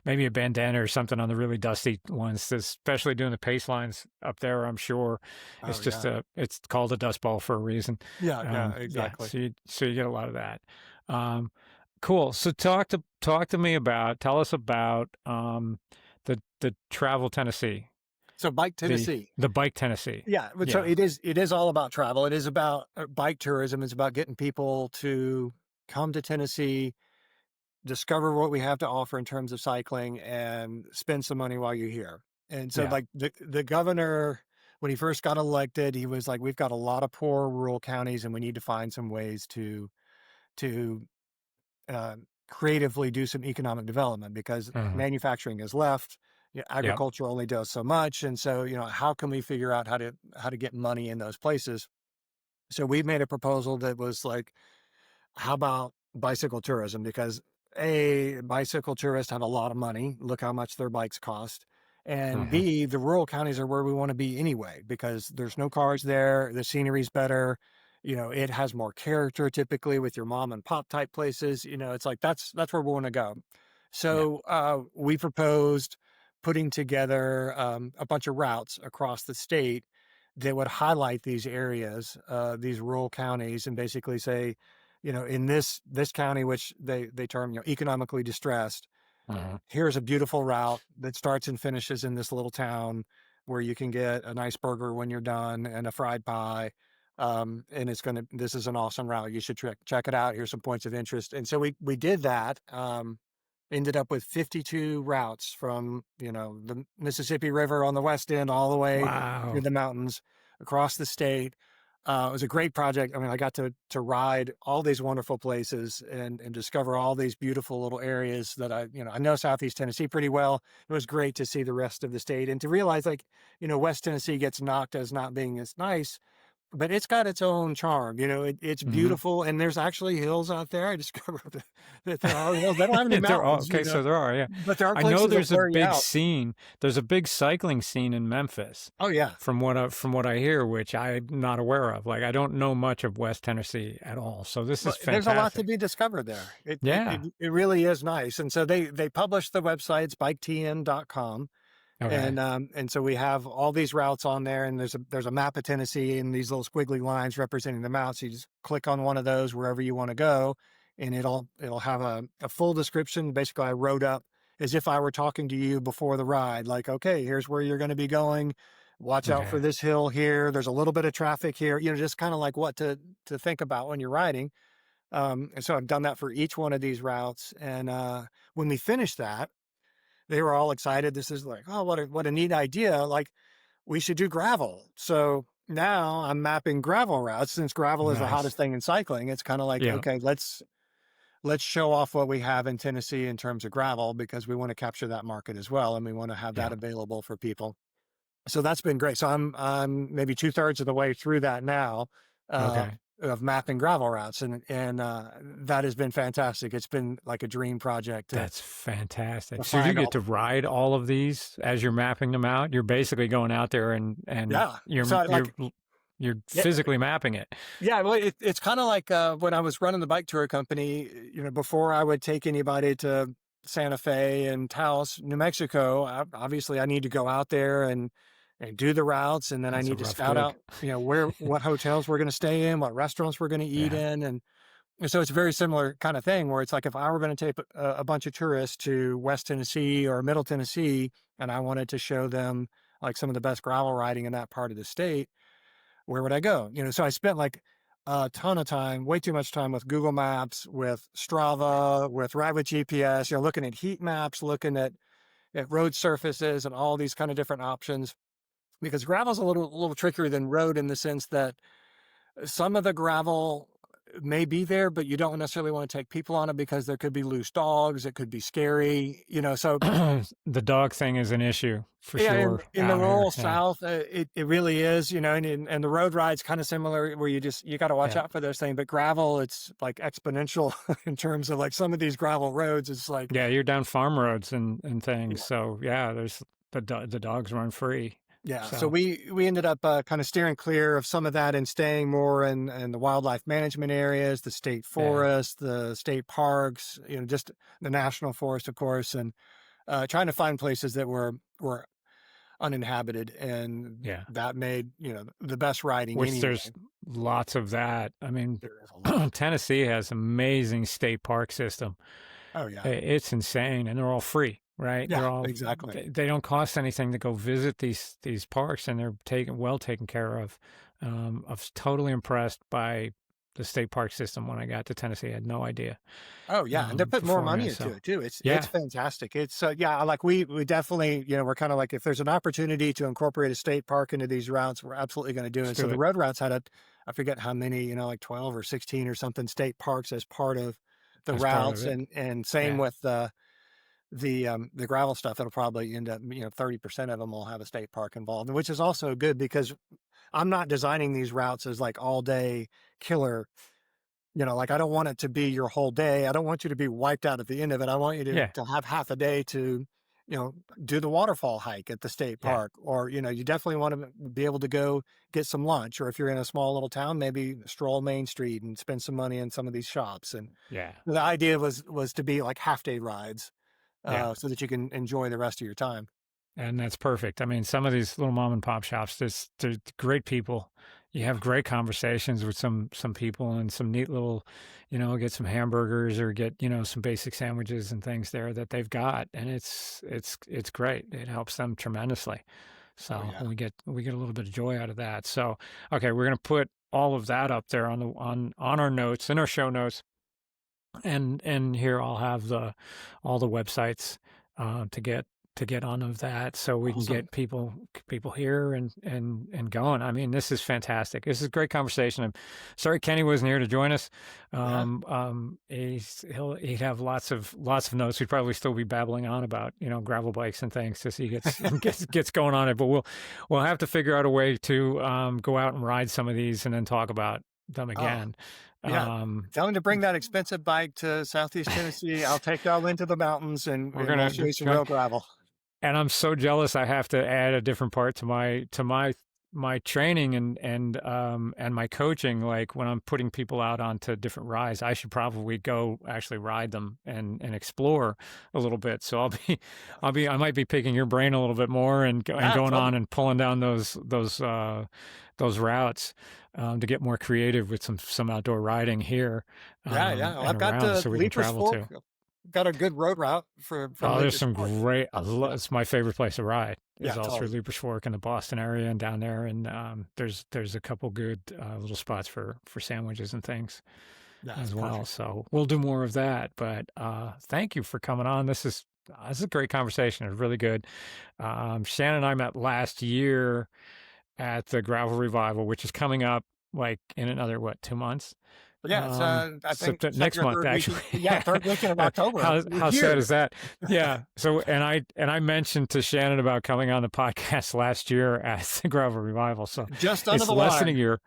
[SPEAKER 2] maybe a bandana or something on the really dusty ones. Especially doing the pace lines up there, I'm sure it's
[SPEAKER 3] Oh
[SPEAKER 2] just
[SPEAKER 3] yeah,
[SPEAKER 2] it's called a dust ball for a reason.
[SPEAKER 3] yeah,
[SPEAKER 2] Yeah,
[SPEAKER 3] exactly.
[SPEAKER 2] so you get a lot of that. Cool. So tell us about the Travel Tennessee,
[SPEAKER 3] So Bike
[SPEAKER 2] the
[SPEAKER 3] Tennessee.
[SPEAKER 2] the Bike Tennessee.
[SPEAKER 3] Yeah, but so
[SPEAKER 2] Yeah.
[SPEAKER 3] it is all about travel. It is about bike tourism. It's about getting people to come to Tennessee, discover what we have to offer in terms of cycling, and spend some money while you're here. And so,
[SPEAKER 2] Yeah.
[SPEAKER 3] like the governor, when he first got elected, he was like, "We've got a lot of poor rural counties, and we need to find some ways to uh, creatively do some economic development because
[SPEAKER 2] Mhm.
[SPEAKER 3] manufacturing is left.
[SPEAKER 2] Yep.
[SPEAKER 3] Agriculture only does so much, and so how can we figure out how to get money in those places? So we made a proposal that was like, how about bicycle tourism? Because bicycle tourists have a lot of money. Look how much their bikes cost. And
[SPEAKER 2] Mhm.
[SPEAKER 3] B, the rural counties are where we want to be anyway, because there's no cars there. The scenery's better. It has more character typically with your mom and pop type places. It's like that's where we want to go.
[SPEAKER 2] Yeah.
[SPEAKER 3] So we proposed putting together a bunch of routes across the state that would highlight these areas, these rural counties, and basically say, in this county, which they term economically distressed,
[SPEAKER 2] Mhm.
[SPEAKER 3] here's a beautiful route that starts and finishes in this little town where you can get a nice burger when you're done and a fried pie. And this is an awesome route. You should check it out. Here's some points of interest. And so we did that. Ended up with 52 routes from, the Mississippi River on the west end all the way through
[SPEAKER 2] Wow.
[SPEAKER 3] the mountains across the state. It was a great project. I mean, I got to ride all these wonderful places and discover all these beautiful little areas that I know Southeast Tennessee pretty well. It was great to see the rest of the state and to realize, like, West Tennessee gets knocked as not being as nice, but it's got its own charm. It's
[SPEAKER 2] Mhm.
[SPEAKER 3] beautiful, and there's actually hills out there. I discovered that there are hills. They don't have any
[SPEAKER 2] There are,
[SPEAKER 3] mountains,
[SPEAKER 2] okay, so there are, yeah.
[SPEAKER 3] but there are
[SPEAKER 2] I know
[SPEAKER 3] places that
[SPEAKER 2] there's a
[SPEAKER 3] wear you
[SPEAKER 2] big
[SPEAKER 3] out.
[SPEAKER 2] scene. There's a big cycling scene in Memphis,
[SPEAKER 3] Oh yeah.
[SPEAKER 2] from what I hear, which I'm not aware of. Like I don't know much of West Tennessee at all. So this
[SPEAKER 3] Well,
[SPEAKER 2] is
[SPEAKER 3] there's a lot to
[SPEAKER 2] fantastic.
[SPEAKER 3] be discovered there.
[SPEAKER 2] Yeah.
[SPEAKER 3] It really is nice. And so they publish the websites biketn.com.
[SPEAKER 2] Okay.
[SPEAKER 3] And so we have all these routes on there, and there's a map of Tennessee and these little squiggly lines representing the mountains. So you just click on one of those wherever you want to go, and it'll have a full description. Basically, I wrote up as if I were talking to you before the ride, like, okay, here's where you're going to be going. Watch out for
[SPEAKER 2] Okay.
[SPEAKER 3] this hill here. There's a little bit of traffic here. Just kind of like what to think about when you're riding. And so I've done that for each one of these routes. And when we finished that, they were all excited. This is like, oh, what a neat idea. Like, we should do gravel. So now I'm mapping gravel routes since gravel is the
[SPEAKER 2] Nice.
[SPEAKER 3] hottest thing in cycling. It's kind of like,
[SPEAKER 2] Yeah.
[SPEAKER 3] okay, let's show off what we have in Tennessee in terms of gravel because we want to capture that market as well, and we want to have that
[SPEAKER 2] Yeah.
[SPEAKER 3] available for people. So that's been great. So I'm maybe 2/3 of the way through that now, uh,
[SPEAKER 2] Okay.
[SPEAKER 3] of mapping gravel routes, and that has been fantastic. It's been like a dream project
[SPEAKER 2] That's
[SPEAKER 3] to
[SPEAKER 2] fantastic. So you
[SPEAKER 3] find
[SPEAKER 2] get
[SPEAKER 3] all.
[SPEAKER 2] to ride all of these as you're mapping them out. You're basically going out there and
[SPEAKER 3] Yeah. So like,
[SPEAKER 2] you're
[SPEAKER 3] yeah,
[SPEAKER 2] physically mapping it.
[SPEAKER 3] yeah. Well, it's kind of like when I was running the bike tour company. Before I would take anybody to Santa Fe and Taos, New Mexico, obviously I need to go out there and do the routes, and then I
[SPEAKER 2] That's a
[SPEAKER 3] need to
[SPEAKER 2] rough
[SPEAKER 3] scout
[SPEAKER 2] gig.
[SPEAKER 3] out, what hotels we're going to stay in, what restaurants we're going to eat
[SPEAKER 2] Yeah.
[SPEAKER 3] in, and so it's a very similar kind of thing where it's like if I were going to take a bunch of tourists to West Tennessee or Middle Tennessee, and I wanted to show them like some of the best gravel riding in that part of the state, where would I go? So I spent like a ton of time, way too much time with Google Maps, with Strava, with Ride with GPS, looking at heat maps, looking at road surfaces and all these kind of different options. Because gravel's a little trickier than road in the sense that some of the gravel may be there, but you don't necessarily want to take people on it because there could be loose dogs. It could be scary, so
[SPEAKER 2] The dog thing is an issue for
[SPEAKER 3] yeah,
[SPEAKER 2] sure
[SPEAKER 3] in the
[SPEAKER 2] out here.
[SPEAKER 3] rural
[SPEAKER 2] Yeah.
[SPEAKER 3] South, it really is, and the road ride's kind of similar where you got to watch
[SPEAKER 2] Yeah.
[SPEAKER 3] out for those things. But gravel, it's like exponential in terms of like some of these gravel roads. It's like,
[SPEAKER 2] Yeah, you're down farm roads and things.
[SPEAKER 3] yeah.
[SPEAKER 2] So yeah, there's the dogs run free.
[SPEAKER 3] Yeah, so
[SPEAKER 2] So
[SPEAKER 3] we ended up kind of steering clear of some of that and staying more in the wildlife management areas, the state forest, the state parks, just the national forest, of course, and trying to find places that were uninhabited, and
[SPEAKER 2] yeah,
[SPEAKER 3] that made the best riding
[SPEAKER 2] which
[SPEAKER 3] anyway.
[SPEAKER 2] there's lots of that. I mean,
[SPEAKER 3] There is a lot.
[SPEAKER 2] Tennessee has amazing state park system.
[SPEAKER 3] Oh yeah,
[SPEAKER 2] It's insane, and they're all free, right?
[SPEAKER 3] yeah,
[SPEAKER 2] They're all
[SPEAKER 3] exactly.
[SPEAKER 2] they don't cost anything to go visit these parks, and they're taken care of. I was totally impressed by the state park system when I got to Tennessee. I had no idea
[SPEAKER 3] Oh yeah, and they put more money
[SPEAKER 2] beforehand.
[SPEAKER 3] into
[SPEAKER 2] So
[SPEAKER 3] it too. It's
[SPEAKER 2] yeah,
[SPEAKER 3] fantastic. It's yeah, like we definitely we're kind of like, if there's an opportunity to incorporate a state park into these routes, we're absolutely going to do it.
[SPEAKER 2] let's
[SPEAKER 3] So
[SPEAKER 2] do
[SPEAKER 3] the
[SPEAKER 2] it.
[SPEAKER 3] road routes had I forget how many, like 12 or 16 or something state parks as part of the
[SPEAKER 2] As part of
[SPEAKER 3] routes,
[SPEAKER 2] it.
[SPEAKER 3] and same
[SPEAKER 2] Yeah,
[SPEAKER 3] with the gravel stuff. It'll probably end up 30% of them will have a state park involved, which is also good because I'm not designing these routes as like all day killer. Like I don't want it to be your whole day. I don't want you to be wiped out at the end of it. I want you
[SPEAKER 2] yeah,
[SPEAKER 3] to have half a day to, do the waterfall hike at the state
[SPEAKER 2] yeah,
[SPEAKER 3] park, or, you definitely want to be able to go get some lunch. Or if you're in a small little town, maybe stroll Main Street and spend some money in some of these shops. And
[SPEAKER 2] yeah,
[SPEAKER 3] the idea was to be like half day rides,
[SPEAKER 2] yeah.
[SPEAKER 3] so that you can enjoy the rest of your time.
[SPEAKER 2] And that's perfect. I mean, some of these little mom and pop shops, they're great people. You have great conversations with some people and some neat little, get some hamburgers or get, some basic sandwiches and things there that they've got. And it's great. It helps them tremendously. So
[SPEAKER 3] Oh yeah.
[SPEAKER 2] we get a little bit of joy out of that. So, okay, we're going to put all of that up there on our notes, in our show notes. And here I'll have all the websites to get on of that, so we can
[SPEAKER 3] Awesome.
[SPEAKER 2] get people here and going. I mean, this is fantastic. This is a great conversation. I'm sorry Kenny wasn't here to join us.
[SPEAKER 3] Yeah.
[SPEAKER 2] He'd have lots of notes. We'd probably still be babbling on about gravel bikes and things as he gets going on it. But we'll have to figure out a way to go out and ride some of these and then talk about them again.
[SPEAKER 3] Yeah. Tell him to bring that expensive bike to Southeast Tennessee. I'll take y'all into the mountains, and
[SPEAKER 2] We're
[SPEAKER 3] we'll show you some real gravel.
[SPEAKER 2] And I'm so jealous. I have to add a different part to my training and my coaching. Like when I'm putting people out onto different rides, I should probably go actually ride them and explore a little bit. So I might be picking your brain a little bit more and going
[SPEAKER 3] totally.
[SPEAKER 2] on and pulling down those routes to get more creative with some outdoor riding here.
[SPEAKER 3] Yeah.
[SPEAKER 2] And
[SPEAKER 3] I've got
[SPEAKER 2] around
[SPEAKER 3] the
[SPEAKER 2] so we can
[SPEAKER 3] Leapers
[SPEAKER 2] travel
[SPEAKER 3] Fork.
[SPEAKER 2] too.
[SPEAKER 3] Got a good road route from
[SPEAKER 2] Oh, there's
[SPEAKER 3] Leapers
[SPEAKER 2] some
[SPEAKER 3] Fork.
[SPEAKER 2] great. It's my favorite place to ride. Is
[SPEAKER 3] Yeah,
[SPEAKER 2] all through
[SPEAKER 3] totally.
[SPEAKER 2] Leapers Fork in the Boston area and down there. And there's a couple good little spots for sandwiches and things
[SPEAKER 3] That's
[SPEAKER 2] as well.
[SPEAKER 3] perfect.
[SPEAKER 2] So we'll do more of that. But thank you for coming on. This is a great conversation. It's really good. Shannon and I met last year at the Gravel Revival, which is coming up like in another 2 months.
[SPEAKER 3] But yeah, it's I think
[SPEAKER 2] Next month, actually.
[SPEAKER 3] Yeah, third weekend of October.
[SPEAKER 2] How sad is that? Yeah. So, and I mentioned to Shannon about coming on the podcast last year at the Gravel Revival. So
[SPEAKER 3] Just under
[SPEAKER 2] it's
[SPEAKER 3] the
[SPEAKER 2] less than a
[SPEAKER 3] wire.
[SPEAKER 2] year.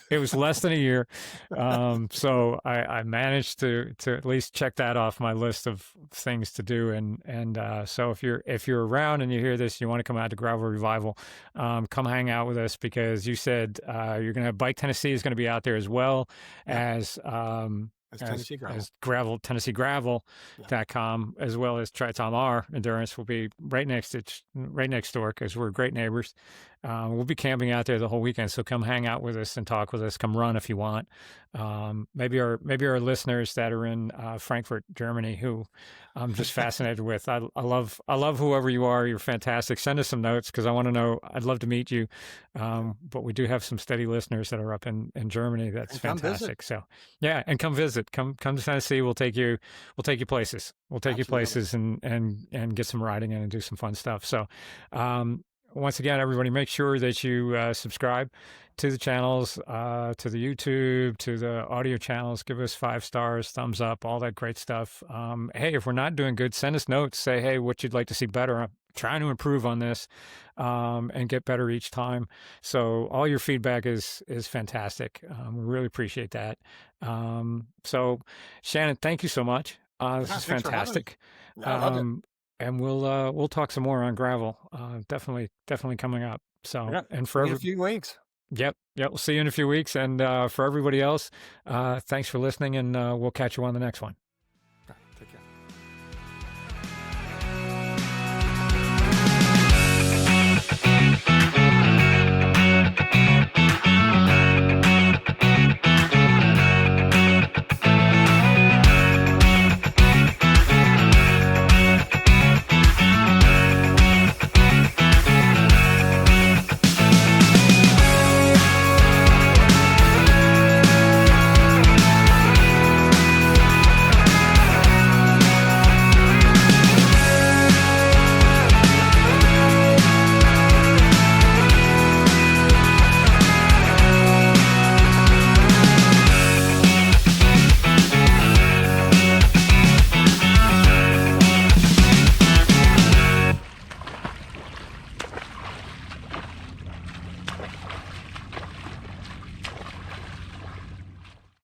[SPEAKER 2] It was less than a year. So I managed to at least check that off my list of things to do. And so if you're around and you hear this, you want to come out to Gravel Revival, come hang out with us, because you said you're going to have Bike Tennessee is going to be out there as well.
[SPEAKER 3] As Tennessee Gravel.
[SPEAKER 2] As gravel, TennesseeGravel.com, as well as TriTomR Endurance will be right next door, because we're great neighbors. We'll be camping out there the whole weekend, so come hang out with us and talk with us. Come run if you want. Maybe our listeners that are in Frankfurt, Germany, who I'm just fascinated with. I love whoever you are. You're fantastic. Send us some notes, because I want to know. I'd love to meet you. But we do have some steady listeners that are up in Germany. That's fantastic. So yeah, and come visit. Come to Tennessee. We'll take you places. We'll take you places and get some riding in and do some fun stuff. So once again, everybody, make sure that you subscribe to the channels, to the YouTube, to the audio channels. Give us 5 stars, thumbs up, all that great stuff. Hey, if we're not doing good, send us notes. Say, hey, what you'd like to see better. I'm trying to improve on this and get better each time. So all your feedback is fantastic. We really appreciate that. So, Shannon, thank you so much. This is
[SPEAKER 3] Thanks for having me.
[SPEAKER 2] fantastic.
[SPEAKER 3] Yeah, I loved it.
[SPEAKER 2] And we'll talk some more on gravel. Definitely coming up. So,
[SPEAKER 3] Yeah,
[SPEAKER 2] and for
[SPEAKER 3] in a few weeks.
[SPEAKER 2] Yep. We'll see you in a few weeks. And for everybody else, thanks for listening, and we'll catch you on the next one.